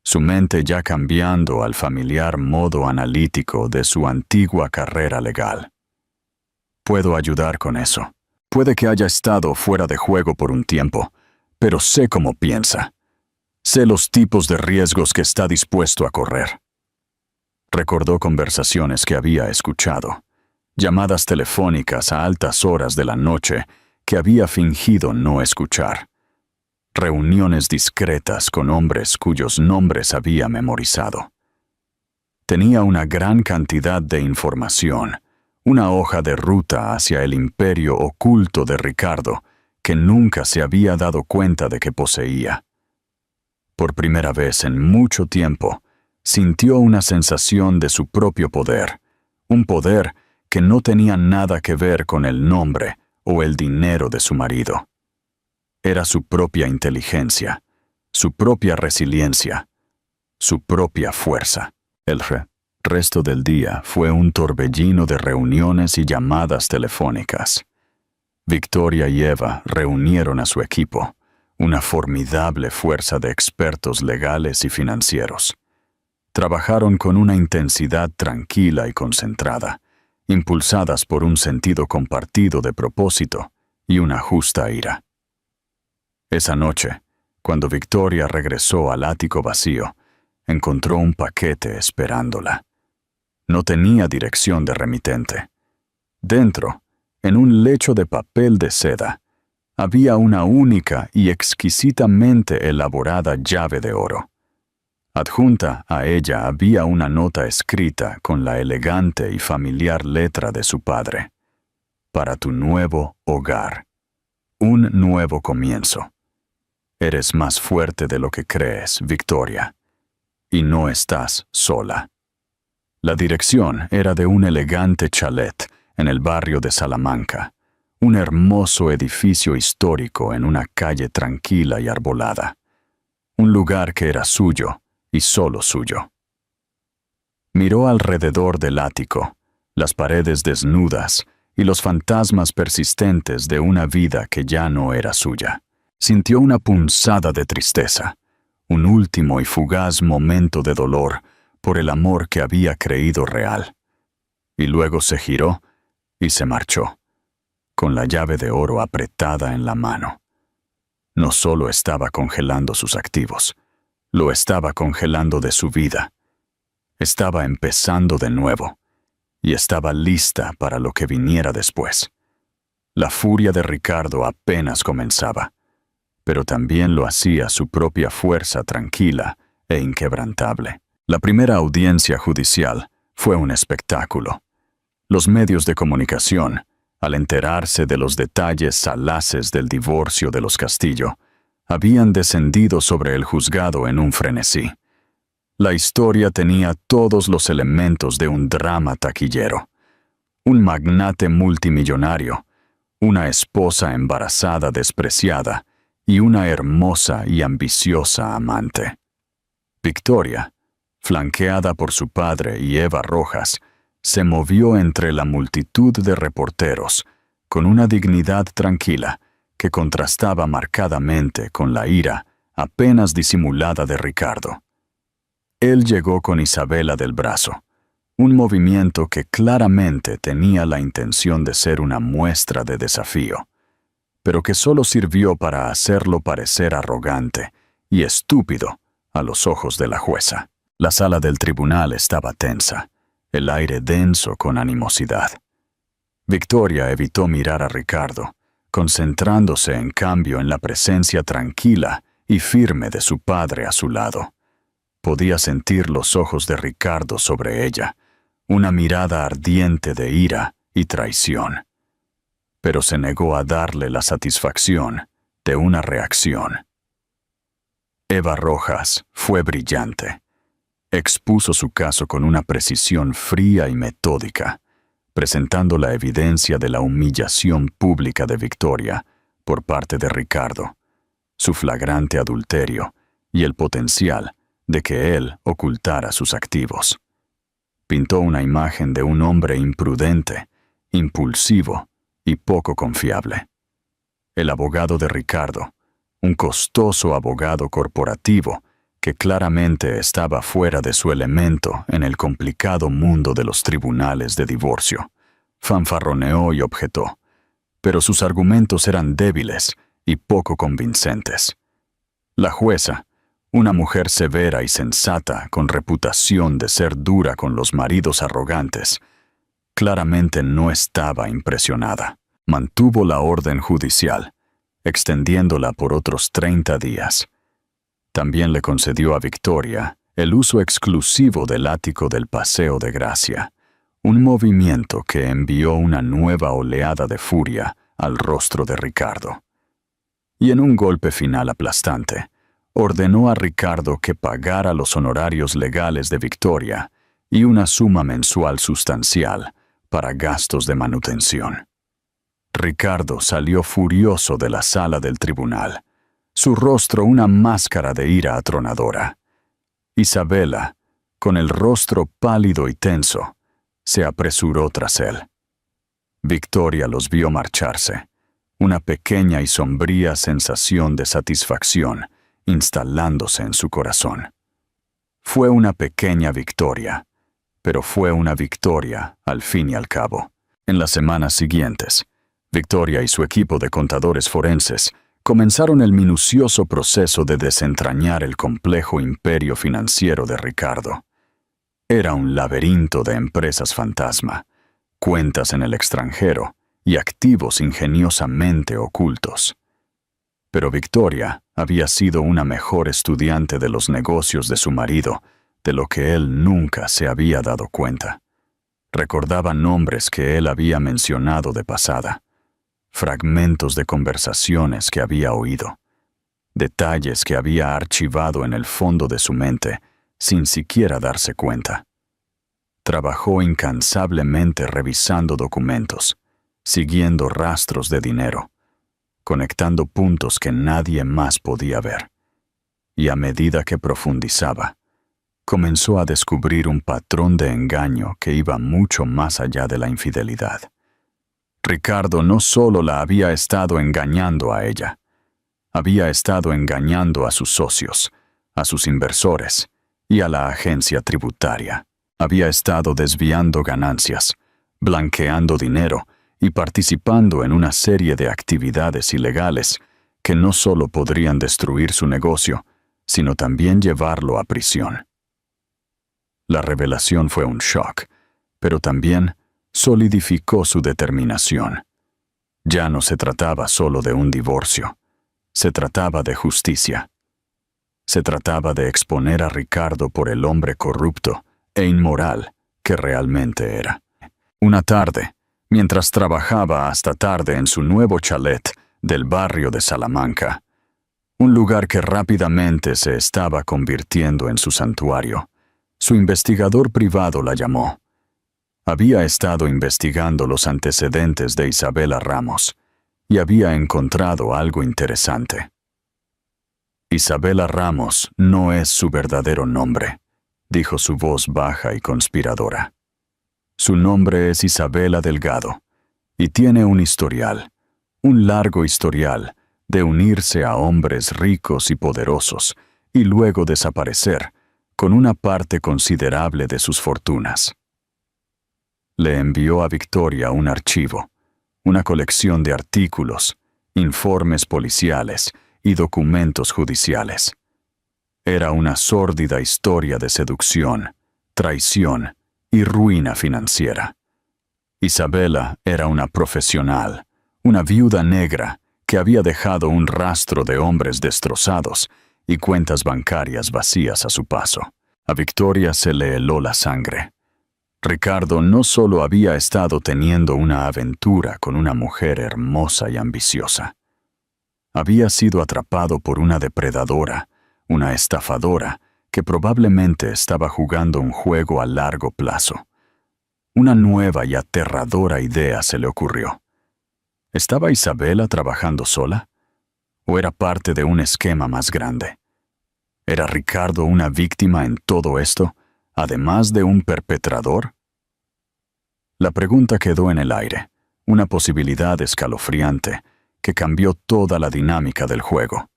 su mente ya cambiando al familiar modo analítico de su antigua carrera legal. «Puedo ayudar con eso. Puede que haya estado fuera de juego por un tiempo, pero sé cómo piensa. Sé los tipos de riesgos que está dispuesto a correr». Recordó conversaciones que había escuchado, llamadas telefónicas a altas horas de la noche que había fingido no escuchar, reuniones discretas con hombres cuyos nombres había memorizado. Tenía una gran cantidad de información, una hoja de ruta hacia el imperio oculto de Ricardo que nunca se había dado cuenta de que poseía. Por primera vez en mucho tiempo, sintió una sensación de su propio poder, un poder que no tenía nada que ver con el nombre o el dinero de su marido. Era su propia inteligencia, su propia resiliencia, su propia fuerza. El resto del día fue un torbellino de reuniones y llamadas telefónicas. Victoria y Eva reunieron a su equipo, una formidable fuerza de expertos legales y financieros. Trabajaron con una intensidad tranquila y concentrada, impulsadas por un sentido compartido de propósito y una justa ira. Esa noche, cuando Victoria regresó al ático vacío, encontró un paquete esperándola. No tenía dirección de remitente. Dentro, en un lecho de papel de seda, había una única y exquisitamente elaborada llave de oro. Adjunta a ella había una nota escrita con la elegante y familiar letra de su padre. «Para tu nuevo hogar. Un nuevo comienzo. Eres más fuerte de lo que crees, Victoria. Y no estás sola». La dirección era de un elegante chalet en el barrio de Salamanca, un hermoso edificio histórico en una calle tranquila y arbolada. Un lugar que era suyo y solo suyo. Miró alrededor del ático, las paredes desnudas y los fantasmas persistentes de una vida que ya no era suya. Sintió una punzada de tristeza, un último y fugaz momento de dolor por el amor que había creído real. Y luego se giró y se marchó, con la llave de oro apretada en la mano. No solo estaba congelando sus activos, lo estaba congelando de su vida. Estaba empezando de nuevo, y estaba lista para lo que viniera después. La furia de Ricardo apenas comenzaba, pero también lo hacía su propia fuerza tranquila e inquebrantable. La primera audiencia judicial fue un espectáculo. Los medios de comunicación, al enterarse de los detalles salaces del divorcio de los Castillo, habían descendido sobre el juzgado en un frenesí. La historia tenía todos los elementos de un drama taquillero. Un magnate multimillonario, una esposa embarazada despreciada y una hermosa y ambiciosa amante. Victoria, flanqueada por su padre y Eva Rojas, se movió entre la multitud de reporteros con una dignidad tranquila que contrastaba marcadamente con la ira apenas disimulada de Ricardo. Él llegó con Isabela del brazo, un movimiento que claramente tenía la intención de ser una muestra de desafío, pero que solo sirvió para hacerlo parecer arrogante y estúpido a los ojos de la jueza. La sala del tribunal estaba tensa, el aire denso con animosidad. Victoria evitó mirar a Ricardo, concentrándose en cambio en la presencia tranquila y firme de su padre a su lado. Podía sentir los ojos de Ricardo sobre ella, una mirada ardiente de ira y traición. Pero se negó a darle la satisfacción de una reacción. Eva Rojas fue brillante. Expuso su caso con una precisión fría y metódica, presentando la evidencia de la humillación pública de Victoria por parte de Ricardo, su flagrante adulterio y el potencial de que él ocultara sus activos. Pintó una imagen de un hombre imprudente, impulsivo y poco confiable. El abogado de Ricardo, un costoso abogado corporativo que claramente estaba fuera de su elemento en el complicado mundo de los tribunales de divorcio, fanfarroneó y objetó, pero sus argumentos eran débiles y poco convincentes. La jueza, una mujer severa y sensata con reputación de ser dura con los maridos arrogantes, claramente no estaba impresionada. Mantuvo la orden judicial, extendiéndola por otros 30 días. También le concedió a Victoria el uso exclusivo del ático del Paseo de Gracia, un movimiento que envió una nueva oleada de furia al rostro de Ricardo. Y en un golpe final aplastante, ordenó a Ricardo que pagara los honorarios legales de Victoria y una suma mensual sustancial para gastos de manutención. Ricardo salió furioso de la sala del tribunal, su rostro una máscara de ira atronadora. Isabela, con el rostro pálido y tenso, se apresuró tras él. Victoria los vio marcharse, una pequeña y sombría sensación de satisfacción instalándose en su corazón. Fue una pequeña victoria, pero fue una victoria al fin y al cabo. En las semanas siguientes, Victoria y su equipo de contadores forenses comenzaron el minucioso proceso de desentrañar el complejo imperio financiero de Ricardo. Era un laberinto de empresas fantasma, cuentas en el extranjero y activos ingeniosamente ocultos. Pero Victoria había sido una mejor estudiante de los negocios de su marido de lo que él nunca se había dado cuenta. Recordaba nombres que él había mencionado de pasada, fragmentos de conversaciones que había oído, detalles que había archivado en el fondo de su mente sin siquiera darse cuenta. Trabajó incansablemente revisando documentos, siguiendo rastros de dinero, conectando puntos que nadie más podía ver. Y a medida que profundizaba, comenzó a descubrir un patrón de engaño que iba mucho más allá de la infidelidad. Ricardo no solo la había estado engañando a ella, había estado engañando a sus socios, a sus inversores y a la agencia tributaria. Había estado desviando ganancias, blanqueando dinero y participando en una serie de actividades ilegales que no solo podrían destruir su negocio, sino también llevarlo a prisión. La revelación fue un shock, pero también solidificó su determinación. Ya no se trataba solo de un divorcio, se trataba de justicia. Se trataba de exponer a Ricardo por el hombre corrupto e inmoral que realmente era. Una tarde, mientras trabajaba hasta tarde en su nuevo chalet del barrio de Salamanca, un lugar que rápidamente se estaba convirtiendo en su santuario, su investigador privado la llamó. Había estado investigando los antecedentes de Isabela Ramos y había encontrado algo interesante. Isabela Ramos no es su verdadero nombre, dijo su voz baja y conspiradora. Su nombre es Isabela Delgado y tiene un historial, un largo historial, de unirse a hombres ricos y poderosos y luego desaparecer con una parte considerable de sus fortunas. Le envió a Victoria un archivo, una colección de artículos, informes policiales y documentos judiciales. Era una sórdida historia de seducción, traición y ruina financiera. Isabela era una profesional, una viuda negra que había dejado un rastro de hombres destrozados y cuentas bancarias vacías a su paso. A Victoria se le heló la sangre. Ricardo no solo había estado teniendo una aventura con una mujer hermosa y ambiciosa. Había sido atrapado por una depredadora, una estafadora, que probablemente estaba jugando un juego a largo plazo. Una nueva y aterradora idea se le ocurrió. ¿Estaba Isabela trabajando sola? ¿O era parte de un esquema más grande? ¿Era Ricardo una víctima en todo esto, además de un perpetrador? La pregunta quedó en el aire, una posibilidad escalofriante que cambió toda la dinámica del juego.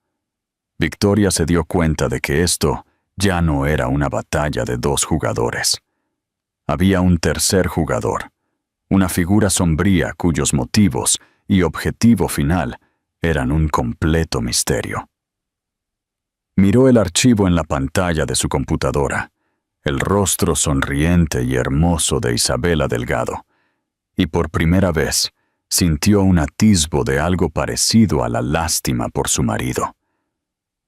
Victoria se dio cuenta de que esto ya no era una batalla de dos jugadores. Había un tercer jugador, una figura sombría cuyos motivos y objetivo final eran un completo misterio. Miró el archivo en la pantalla de su computadora, el rostro sonriente y hermoso de Isabela Delgado, y por primera vez sintió un atisbo de algo parecido a la lástima por su marido.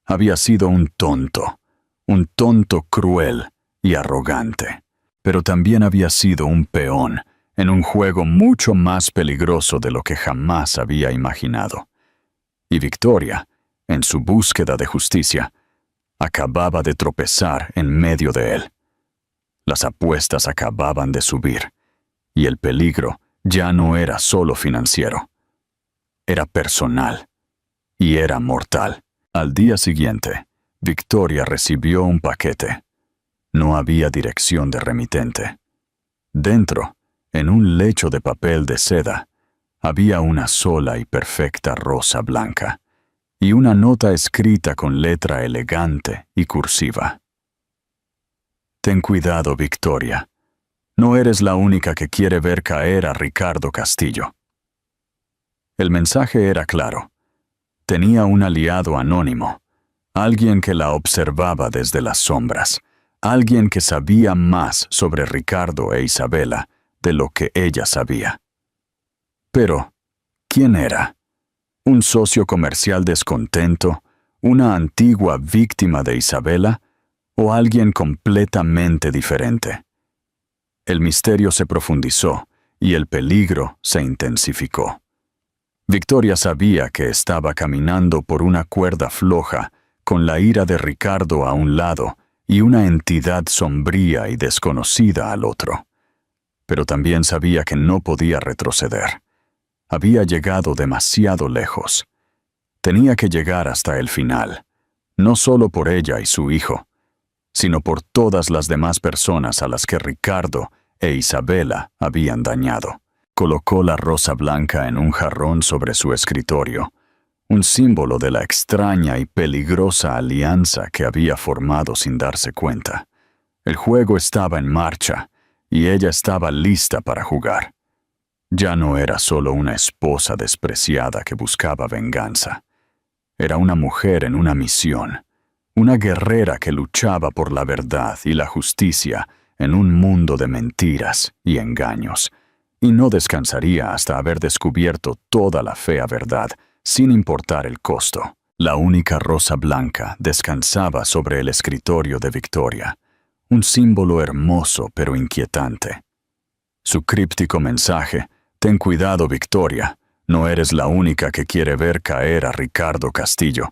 Había sido un tonto cruel y arrogante, pero también había sido un peón en un juego mucho más peligroso de lo que jamás había imaginado. Y Victoria, en su búsqueda de justicia, acababa de tropezar en medio de él. Las apuestas acababan de subir, y el peligro ya no era solo financiero. Era personal, y era mortal. Al día siguiente, Victoria recibió un paquete. No había dirección de remitente. Dentro, en un lecho de papel de seda, había una sola y perfecta rosa blanca, y una nota escrita con letra elegante y cursiva. Ten cuidado, Victoria. No eres la única que quiere ver caer a Ricardo Castillo. El mensaje era claro. Tenía un aliado anónimo, alguien que la observaba desde las sombras, alguien que sabía más sobre Ricardo e Isabela de lo que ella sabía. Pero, ¿quién era? ¿Un socio comercial descontento? ¿Una antigua víctima de Isabela? ¿O alguien completamente diferente? El misterio se profundizó y el peligro se intensificó. Victoria sabía que estaba caminando por una cuerda floja, con la ira de Ricardo a un lado y una entidad sombría y desconocida al otro. Pero también sabía que no podía retroceder. Había llegado demasiado lejos. Tenía que llegar hasta el final, no solo por ella y su hijo, sino por todas las demás personas a las que Ricardo e Isabela habían dañado. Colocó la rosa blanca en un jarrón sobre su escritorio, un símbolo de la extraña y peligrosa alianza que había formado sin darse cuenta. El juego estaba en marcha, y ella estaba lista para jugar. Ya no era solo una esposa despreciada que buscaba venganza. Era una mujer en una misión, una guerrera que luchaba por la verdad y la justicia en un mundo de mentiras y engaños, y no descansaría hasta haber descubierto toda la fea verdad, sin importar el costo. La única rosa blanca descansaba sobre el escritorio de Victoria, un símbolo hermoso pero inquietante. Su críptico mensaje: «Ten cuidado, Victoria, no eres la única que quiere ver caer a Ricardo Castillo»,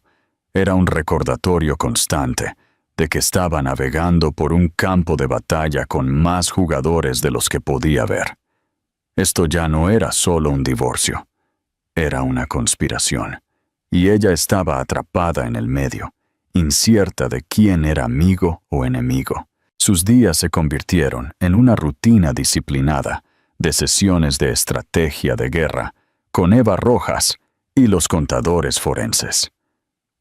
era un recordatorio constante de que estaba navegando por un campo de batalla con más jugadores de los que podía ver. Esto ya no era solo un divorcio, era una conspiración, y ella estaba atrapada en el medio, incierta de quién era amigo o enemigo. Sus días se convirtieron en una rutina disciplinada de sesiones de estrategia de guerra con Eva Rojas y los contadores forenses.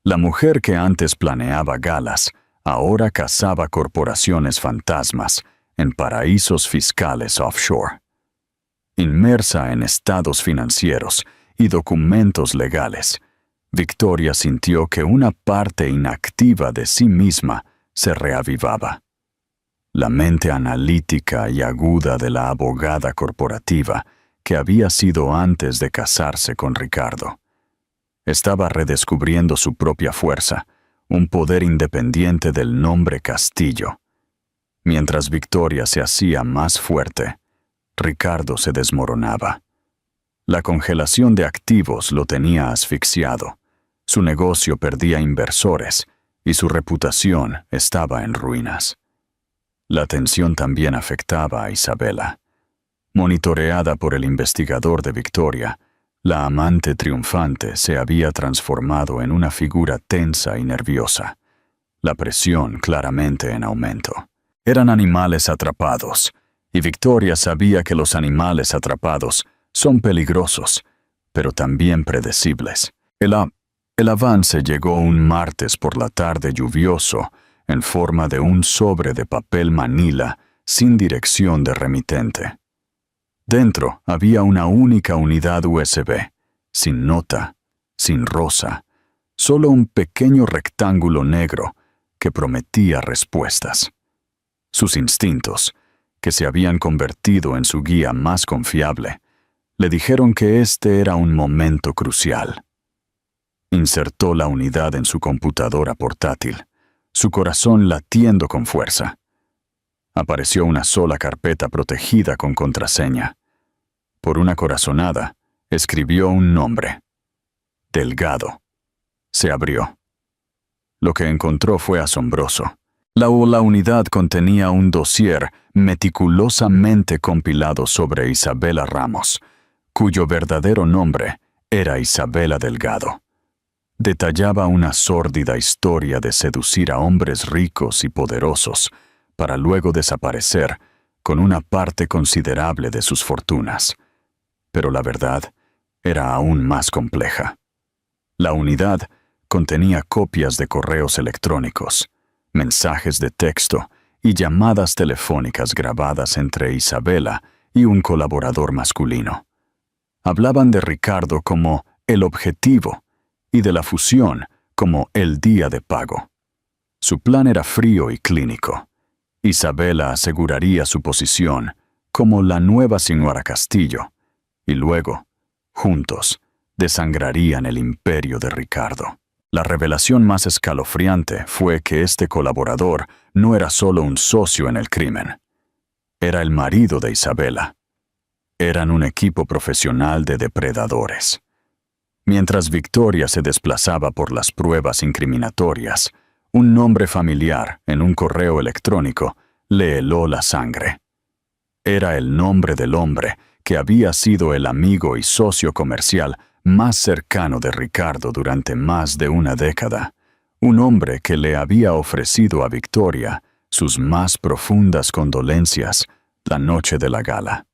La mujer que antes planeaba galas, ahora cazaba corporaciones fantasmas en paraísos fiscales offshore. Inmersa en estados financieros y documentos legales, Victoria sintió que una parte inactiva de sí misma se reavivaba. La mente analítica y aguda de la abogada corporativa que había sido antes de casarse con Ricardo. Estaba redescubriendo su propia fuerza, un poder independiente del nombre Castillo. Mientras Victoria se hacía más fuerte, Ricardo se desmoronaba. La congelación de activos lo tenía asfixiado, su negocio perdía inversores y su reputación estaba en ruinas. La tensión también afectaba a Isabela. Monitoreada por el investigador de Victoria, la amante triunfante se había transformado en una figura tensa y nerviosa, la presión claramente en aumento. Eran animales atrapados, y Victoria sabía que los animales atrapados son peligrosos, pero también predecibles. El avance llegó un martes por la tarde lluvioso, en forma de un sobre de papel manila sin dirección de remitente. Dentro había una única unidad USB, sin nota, sin rosa, solo un pequeño rectángulo negro que prometía respuestas. Sus instintos, que se habían convertido en su guía más confiable, le dijeron que este era un momento crucial. Insertó la unidad en su computadora portátil, su corazón latiendo con fuerza. Apareció una sola carpeta protegida con contraseña. Por una corazonada, escribió un nombre: Delgado. Se abrió. Lo que encontró fue asombroso. La unidad contenía un dossier meticulosamente compilado sobre Isabela Ramos, cuyo verdadero nombre era Isabela Delgado. Detallaba una sórdida historia de seducir a hombres ricos y poderosos para luego desaparecer con una parte considerable de sus fortunas. Pero la verdad era aún más compleja. La unidad contenía copias de correos electrónicos, mensajes de texto y llamadas telefónicas grabadas entre Isabela y un colaborador masculino. Hablaban de Ricardo como el objetivo y de la fusión como el día de pago. Su plan era frío y clínico. Isabela aseguraría su posición como la nueva señora Castillo, y luego, juntos, desangrarían el imperio de Ricardo. La revelación más escalofriante fue que este colaborador no era solo un socio en el crimen. Era el marido de Isabela. Eran un equipo profesional de depredadores. Mientras Victoria se desplazaba por las pruebas incriminatorias, un nombre familiar en un correo electrónico le heló la sangre. Era el nombre del hombre que había sido el amigo y socio comercial más cercano de Ricardo durante más de una década, un hombre que le había ofrecido a Victoria sus más profundas condolencias la noche de la gala.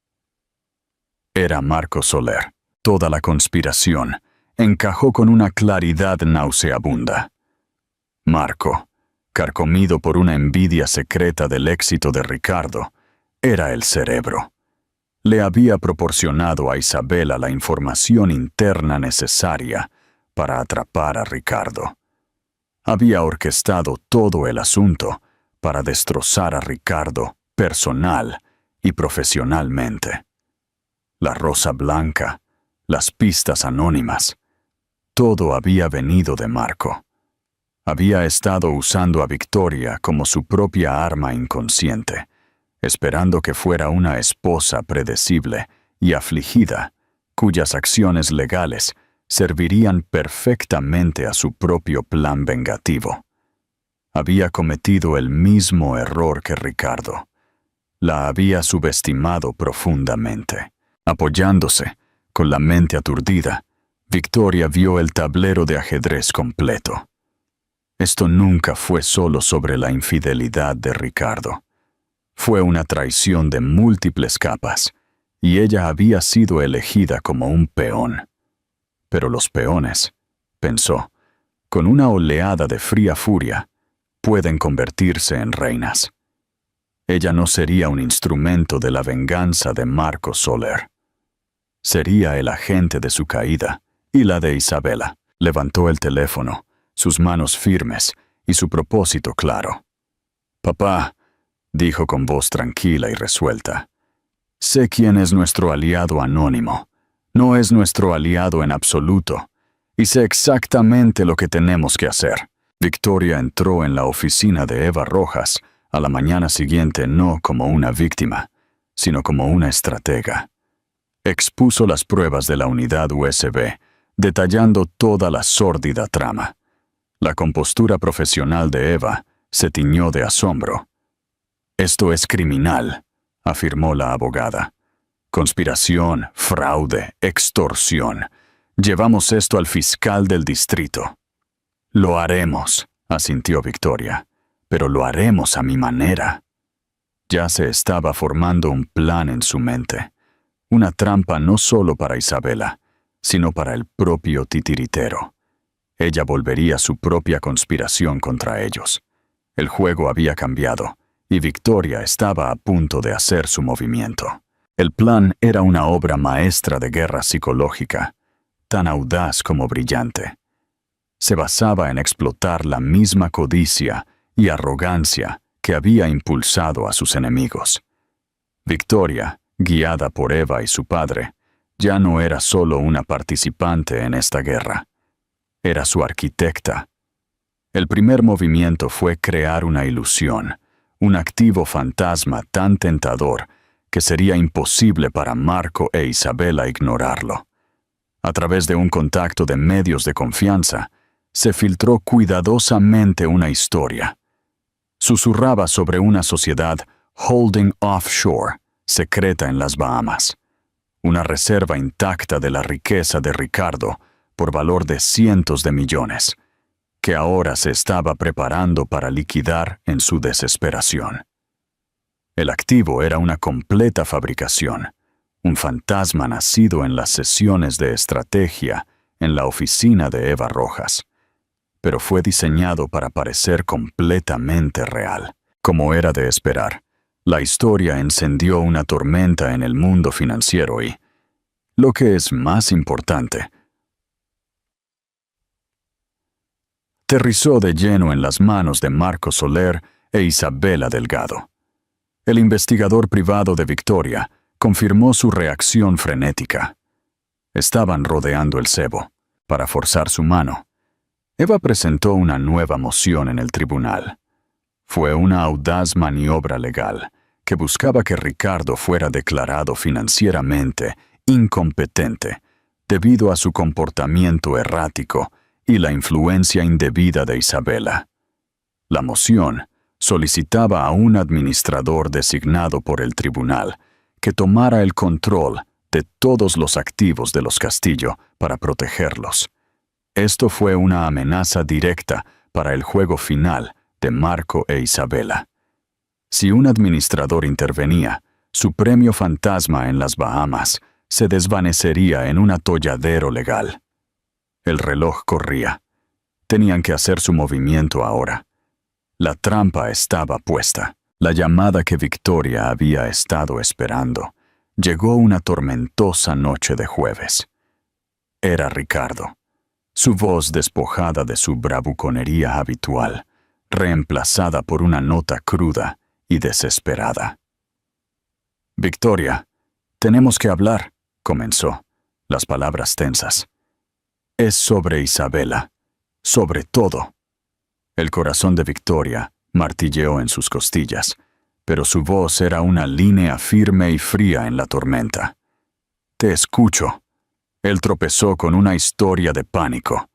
Era Marco Soler. Toda la conspiración encajó con una claridad nauseabunda. Marco, carcomido por una envidia secreta del éxito de Ricardo, era el cerebro. Le había proporcionado a Isabela la información interna necesaria para atrapar a Ricardo. Había orquestado todo el asunto para destrozar a Ricardo personal y profesionalmente. La rosa blanca, las pistas anónimas, Todo había venido de Marco. Había estado usando a Victoria como su propia arma inconsciente, esperando que fuera una esposa predecible y afligida, cuyas acciones legales servirían perfectamente a su propio plan vengativo. Había cometido el mismo error que Ricardo. La había subestimado profundamente. Apoyándose, con la mente aturdida, Victoria vio el tablero de ajedrez completo. Esto nunca fue solo sobre la infidelidad de Ricardo. Fue una traición de múltiples capas, y ella había sido elegida como un peón. Pero los peones, pensó, con una oleada de fría furia, pueden convertirse en reinas. Ella no sería un instrumento de la venganza de Marco Soler. Sería el agente de su caída y la de Isabela. Levantó el teléfono, sus manos firmes y su propósito claro. «Papá», dijo con voz tranquila y resuelta, «sé quién es nuestro aliado anónimo. No es nuestro aliado en absoluto, y sé exactamente lo que tenemos que hacer». Victoria entró en la oficina de Eva Rojas a la mañana siguiente no como una víctima, sino como una estratega. Expuso las pruebas de la unidad USB, detallando toda la sórdida trama. La compostura profesional de Eva se tiñó de asombro. «Esto es criminal», afirmó la abogada. «Conspiración, fraude, extorsión. Llevamos esto al fiscal del distrito». «Lo haremos», asintió Victoria, «pero lo haremos a mi manera». Ya se estaba formando un plan en su mente. Una trampa no solo para Isabela, sino para el propio titiritero. Ella volvería su propia conspiración contra ellos. El juego había cambiado, y Victoria estaba a punto de hacer su movimiento. El plan era una obra maestra de guerra psicológica, tan audaz como brillante. Se basaba en explotar la misma codicia y arrogancia que había impulsado a sus enemigos. Victoria, guiada por Eva y su padre, ya no era solo una participante en esta guerra. Era su arquitecta. El primer movimiento fue crear una ilusión, un activo fantasma tan tentador que sería imposible para Marco e Isabela ignorarlo. A través de un contacto de medios de confianza, se filtró cuidadosamente una historia. Susurraba sobre una sociedad holding offshore, secreta en las Bahamas. Una reserva intacta de la riqueza de Ricardo, por valor de cientos de millones, que ahora se estaba preparando para liquidar en su desesperación. El activo era una completa fabricación, un fantasma nacido en las sesiones de estrategia en la oficina de Eva Rojas, pero fue diseñado para parecer completamente real. Como era de esperar, la historia encendió una tormenta en el mundo financiero y, lo que es más importante, aterrizó de lleno en las manos de Marco Soler e Isabela Delgado. El investigador privado de Victoria confirmó su reacción frenética. Estaban rodeando el cebo, para forzar su mano. Eva presentó una nueva moción en el tribunal. Fue una audaz maniobra legal que buscaba que Ricardo fuera declarado financieramente incompetente debido a su comportamiento errático y la influencia indebida de Isabela. La moción solicitaba a un administrador designado por el tribunal que tomara el control de todos los activos de los Castillo para protegerlos. Esto fue una amenaza directa para el juego final de Marco e Isabela. Si un administrador intervenía, su premio fantasma en las Bahamas se desvanecería en un atolladero legal. El reloj corría. Tenían que hacer su movimiento ahora. La trampa estaba puesta. La llamada que Victoria había estado esperando llegó una tormentosa noche de jueves. Era Ricardo. Su voz despojada de su bravuconería habitual, reemplazada por una nota cruda y desesperada. «Victoria, tenemos que hablar», comenzó, las palabras tensas. Es sobre Isabela, sobre todo. El corazón de Victoria martilleó en sus costillas, pero su voz era una línea firme y fría en la tormenta. Te escucho. Él tropezó con una historia de pánico.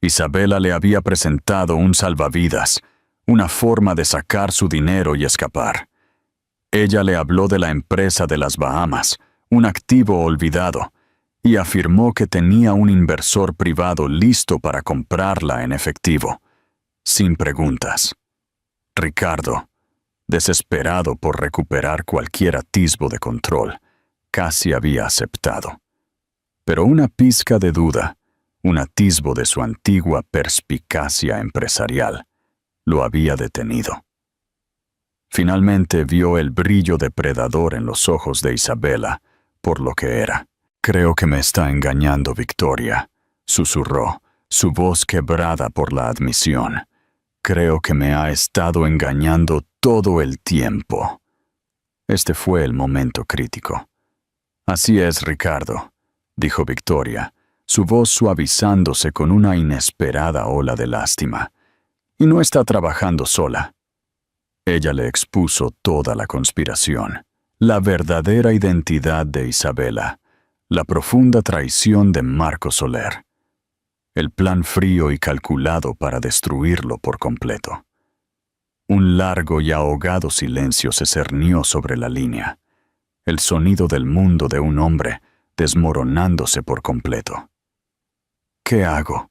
Isabela le había presentado un salvavidas, una forma de sacar su dinero y escapar. Ella le habló de la empresa de las Bahamas, un activo olvidado, y afirmó que tenía un inversor privado listo para comprarla en efectivo, sin preguntas. Ricardo, desesperado por recuperar cualquier atisbo de control, casi había aceptado. Pero una pizca de duda, un atisbo de su antigua perspicacia empresarial, lo había detenido. Finalmente vio el brillo depredador en los ojos de Isabela, por lo que era. Creo que me está engañando Victoria, susurró, su voz quebrada por la admisión. Creo que me ha estado engañando todo el tiempo. Este fue el momento crítico. Así es, Ricardo, dijo Victoria, su voz suavizándose con una inesperada ola de lástima. Y no está trabajando sola. Ella le expuso toda la conspiración, la verdadera identidad de Isabela, la profunda traición de Marco Soler, el plan frío y calculado para destruirlo por completo. Un largo y ahogado silencio se cernió sobre la línea, el sonido del mundo de un hombre desmoronándose por completo. ¿Qué hago?,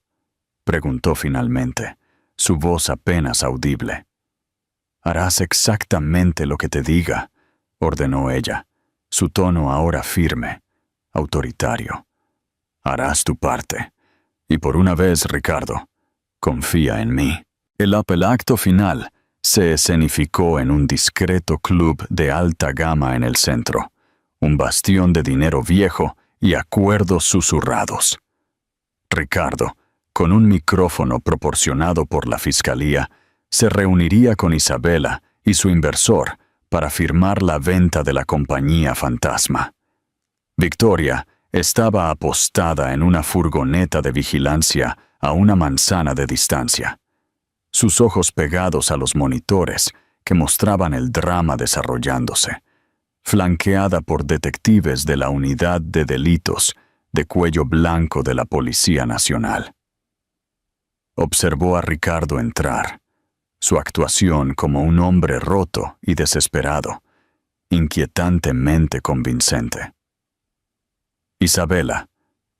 preguntó finalmente, su voz apenas audible. Harás exactamente lo que te diga, ordenó ella, su tono ahora firme, autoritario. Harás tu parte. Y por una vez, Ricardo, confía en mí. El acto final se escenificó en un discreto club de alta gama en el centro, un bastión de dinero viejo y acuerdos susurrados. Ricardo, con un micrófono proporcionado por la fiscalía, se reuniría con Isabela y su inversor para firmar la venta de la compañía fantasma. Victoria estaba apostada en una furgoneta de vigilancia a una manzana de distancia, sus ojos pegados a los monitores que mostraban el drama desarrollándose, flanqueada por detectives de la Unidad de Delitos de Cuello Blanco de la Policía Nacional. Observó a Ricardo entrar, su actuación como un hombre roto y desesperado, inquietantemente convincente. Isabela,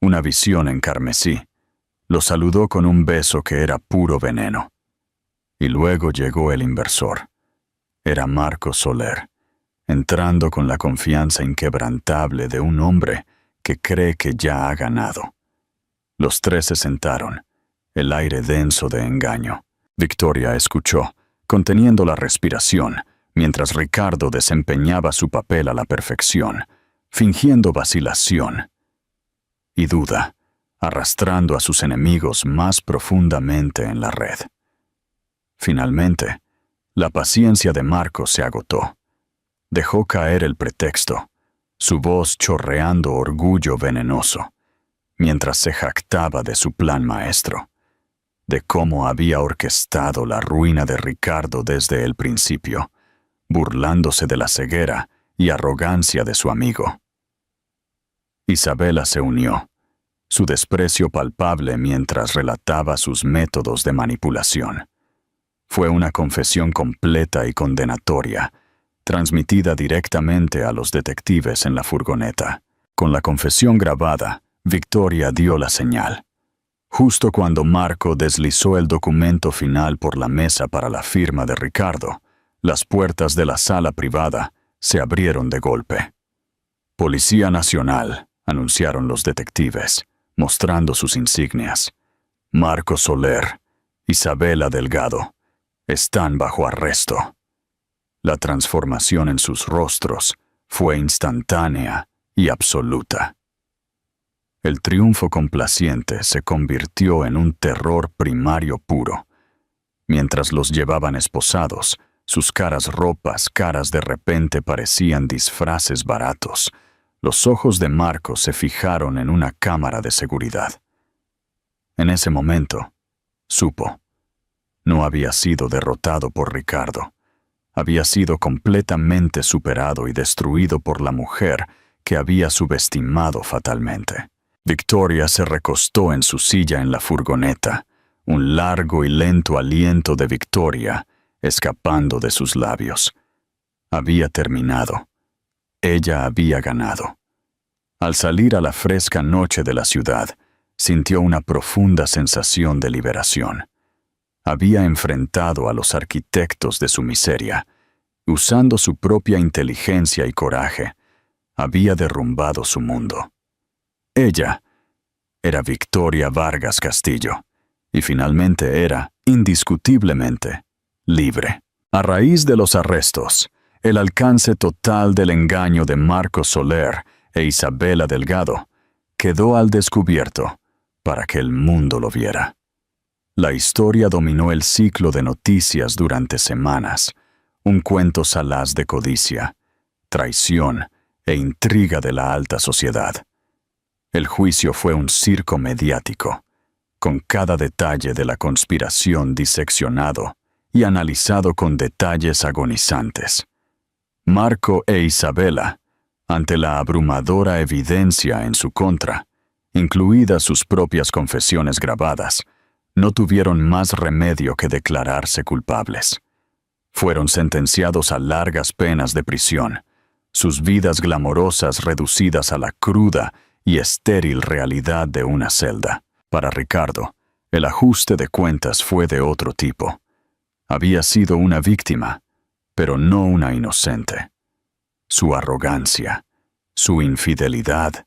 una visión en carmesí, lo saludó con un beso que era puro veneno. Y luego llegó el inversor. Era Marco Soler, entrando con la confianza inquebrantable de un hombre que cree que ya ha ganado. Los tres se sentaron, el aire denso de engaño. Victoria escuchó, conteniendo la respiración, mientras Ricardo desempeñaba su papel a la perfección, fingiendo vacilación y duda, arrastrando a sus enemigos más profundamente en la red. Finalmente, la paciencia de Marco se agotó. Dejó caer el pretexto, su voz chorreando orgullo venenoso, mientras se jactaba de su plan maestro, de cómo había orquestado la ruina de Ricardo desde el principio, burlándose de la ceguera y arrogancia de su amigo. Isabela se unió, su desprecio palpable mientras relataba sus métodos de manipulación. Fue una confesión completa y condenatoria, transmitida directamente a los detectives en la furgoneta. Con la confesión grabada, Victoria dio la señal. Justo cuando Marco deslizó el documento final por la mesa para la firma de Ricardo, las puertas de la sala privada se abrieron de golpe. «Policía Nacional», anunciaron los detectives, mostrando sus insignias. «Marco Soler, Isabela Delgado, están bajo arresto». La transformación en sus rostros fue instantánea y absoluta. El triunfo complaciente se convirtió en un terror primario puro. Mientras los llevaban esposados, sus caras de repente parecían disfraces baratos. Los ojos de Marco se fijaron en una cámara de seguridad. En ese momento, supo. No había sido derrotado por Ricardo. Había sido completamente superado y destruido por la mujer que había subestimado fatalmente. Victoria se recostó en su silla en la furgoneta, un largo y lento aliento de victoria escapando de sus labios. Había terminado. Ella había ganado. Al salir a la fresca noche de la ciudad, sintió una profunda sensación de liberación. Había enfrentado a los arquitectos de su miseria. Usando su propia inteligencia y coraje, había derrumbado su mundo. Ella era Victoria Vargas Castillo, y finalmente era, indiscutiblemente, libre. A raíz de los arrestos, el alcance total del engaño de Marcos Soler e Isabela Delgado quedó al descubierto para que el mundo lo viera. La historia dominó el ciclo de noticias durante semanas, un cuento salaz de codicia, traición e intriga de la alta sociedad. El juicio fue un circo mediático, con cada detalle de la conspiración diseccionado y analizado con detalles agonizantes. Marco e Isabela, ante la abrumadora evidencia en su contra, incluidas sus propias confesiones grabadas, no tuvieron más remedio que declararse culpables. Fueron sentenciados a largas penas de prisión, sus vidas glamorosas reducidas a la cruda y estéril realidad de una celda. Para Ricardo, el ajuste de cuentas fue de otro tipo. Había sido una víctima, pero no una inocente. Su arrogancia, su infidelidad,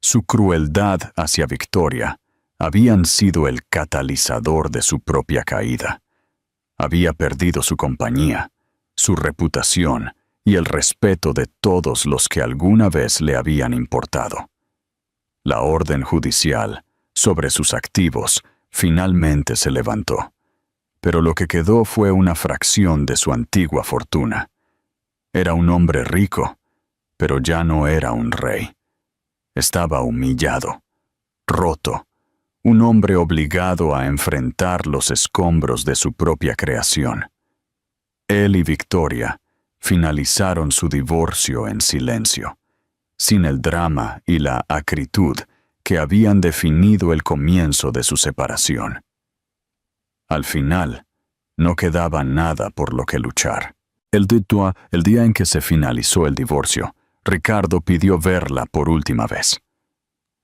su crueldad hacia Victoria habían sido el catalizador de su propia caída. Había perdido su compañía, su reputación y el respeto de todos los que alguna vez le habían importado. La orden judicial sobre sus activos finalmente se levantó, pero lo que quedó fue una fracción de su antigua fortuna. Era un hombre rico, pero ya no era un rey. Estaba humillado, roto, un hombre obligado a enfrentar los escombros de su propia creación. Él y Victoria finalizaron su divorcio en silencio, sin el drama y la acritud que habían definido el comienzo de su separación. Al final, no quedaba nada por lo que luchar. El día en que se finalizó el divorcio, Ricardo pidió verla por última vez.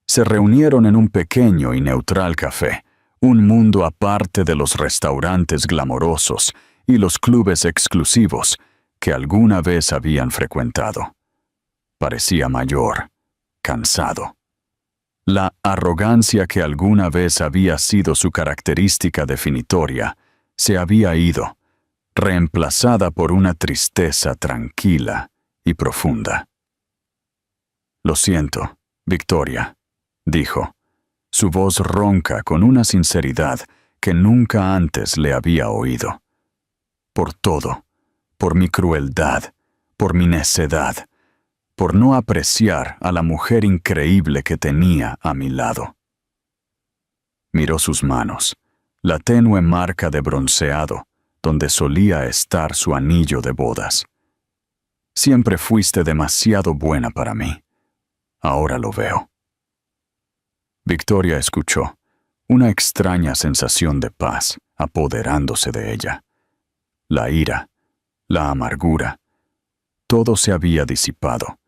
Se reunieron en un pequeño y neutral café, un mundo aparte de los restaurantes glamorosos y los clubes exclusivos que alguna vez habían frecuentado. Parecía mayor, cansado. La arrogancia que alguna vez había sido su característica definitoria se había ido, reemplazada por una tristeza tranquila y profunda. «Lo siento, Victoria», dijo, su voz ronca con una sinceridad que nunca antes le había oído. «Por todo, por mi crueldad, por mi necedad, por no apreciar a la mujer increíble que tenía a mi lado». Miró sus manos, la tenue marca de bronceado, donde solía estar su anillo de bodas. «Siempre fuiste demasiado buena para mí. Ahora lo veo». Victoria escuchó, una extraña sensación de paz apoderándose de ella. La ira, la amargura, todo se había disipado,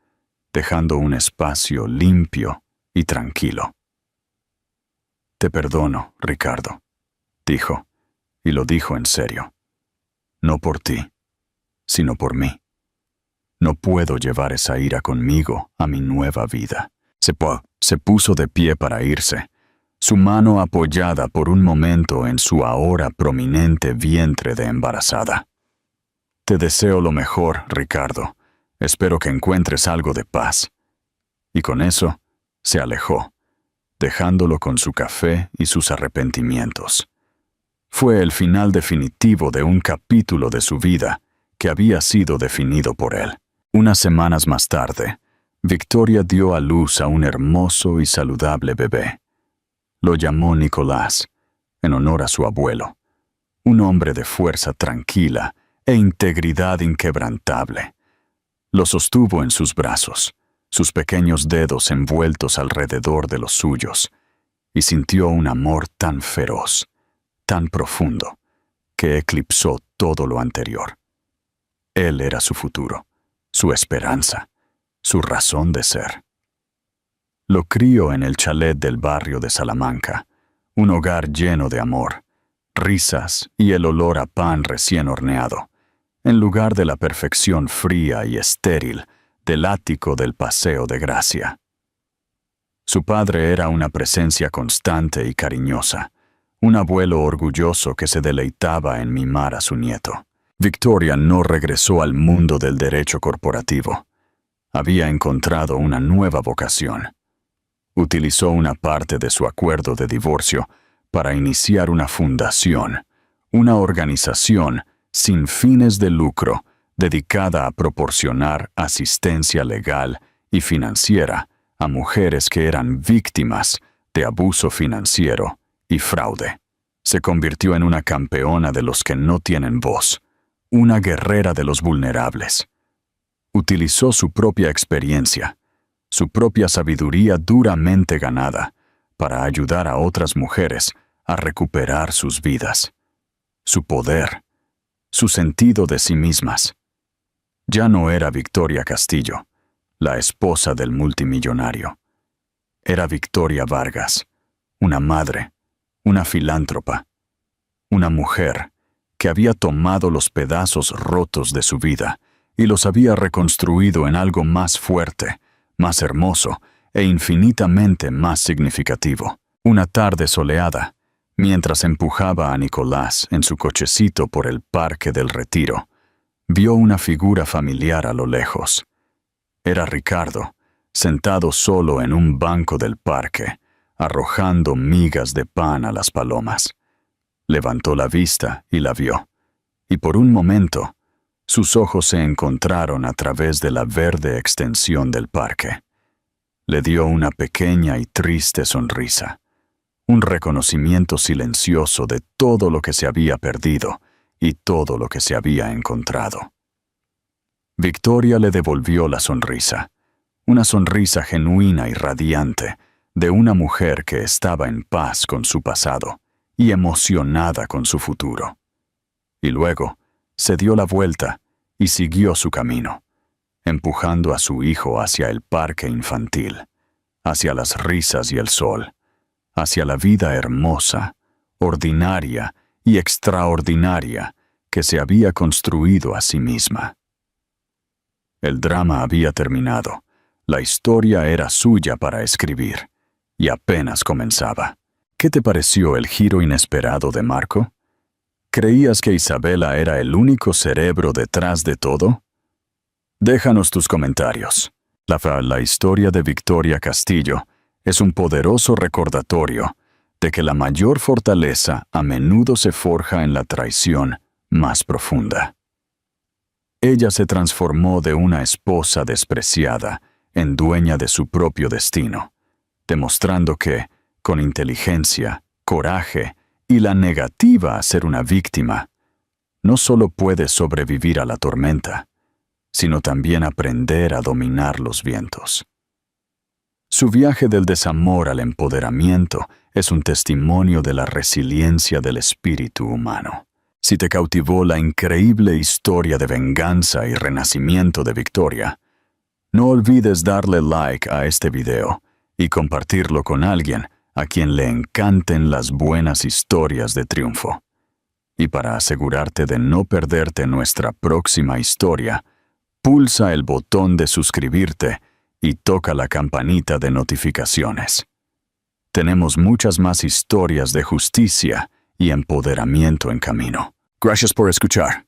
dejando un espacio limpio y tranquilo. «Te perdono, Ricardo», dijo, y lo dijo en serio. «No por ti, sino por mí. No puedo llevar esa ira conmigo a mi nueva vida». Se puso de pie para irse, su mano apoyada por un momento en su ahora prominente vientre de embarazada. «Te deseo lo mejor, Ricardo. Espero que encuentres algo de paz». Y con eso, se alejó, dejándolo con su café y sus arrepentimientos. Fue el final definitivo de un capítulo de su vida que había sido definido por él. Unas semanas más tarde, Victoria dio a luz a un hermoso y saludable bebé. Lo llamó Nicolás, en honor a su abuelo, un hombre de fuerza tranquila e integridad inquebrantable. Lo sostuvo en sus brazos, sus pequeños dedos envueltos alrededor de los suyos, y sintió un amor tan feroz, tan profundo, que eclipsó todo lo anterior. Él era su futuro, su esperanza, su razón de ser. Lo crió en el chalet del barrio de Salamanca, un hogar lleno de amor, risas y el olor a pan recién horneado, en lugar de la perfección fría y estéril del ático del Paseo de Gracia. Su padre era una presencia constante y cariñosa, un abuelo orgulloso que se deleitaba en mimar a su nieto. Victoria no regresó al mundo del derecho corporativo. Había encontrado una nueva vocación. Utilizó una parte de su acuerdo de divorcio para iniciar una fundación, una organización sin fines de lucro dedicada a proporcionar asistencia legal y financiera a mujeres que eran víctimas de abuso financiero y fraude. Se convirtió en una campeona de los que no tienen voz, una guerrera de los vulnerables. Utilizó su propia experiencia, su propia sabiduría duramente ganada, para ayudar a otras mujeres a recuperar sus vidas, su poder, su sentido de sí mismas. Ya no era Victoria Castillo, la esposa del multimillonario. Era Victoria Vargas, una madre, una filántropa, una mujer que había tomado los pedazos rotos de su vida y los había reconstruido en algo más fuerte, más hermoso e infinitamente más significativo. Una tarde soleada, mientras empujaba a Nicolás en su cochecito por el Parque del Retiro, vio una figura familiar a lo lejos. Era Ricardo, sentado solo en un banco del parque, arrojando migas de pan a las palomas. Levantó la vista y la vio, y por un momento, sus ojos se encontraron a través de la verde extensión del parque. Le dio una pequeña y triste sonrisa, un reconocimiento silencioso de todo lo que se había perdido y todo lo que se había encontrado. Victoria le devolvió la sonrisa, una sonrisa genuina y radiante de una mujer que estaba en paz con su pasado y emocionada con su futuro. Y luego se dio la vuelta y siguió su camino, empujando a su hijo hacia el parque infantil, hacia las risas y el sol, hacia la vida hermosa, ordinaria y extraordinaria que se había construido a sí misma. El drama había terminado, la historia era suya para escribir, y apenas comenzaba. ¿Qué te pareció el giro inesperado de Marco? ¿Creías que Isabela era el único cerebro detrás de todo? Déjanos tus comentarios. La historia de Victoria Castillo es un poderoso recordatorio de que la mayor fortaleza a menudo se forja en la traición más profunda. Ella se transformó de una esposa despreciada en dueña de su propio destino, demostrando que, con inteligencia, coraje y la negativa a ser una víctima, no solo puedes sobrevivir a la tormenta, sino también aprender a dominar los vientos. Su viaje del desamor al empoderamiento es un testimonio de la resiliencia del espíritu humano. Si te cautivó la increíble historia de venganza y renacimiento de Victoria, no olvides darle like a este video y compartirlo con alguien a quien le encanten las buenas historias de triunfo. Y para asegurarte de no perderte nuestra próxima historia, pulsa el botón de suscribirte y toca la campanita de notificaciones. Tenemos muchas más historias de justicia y empoderamiento en camino. Gracias por escuchar.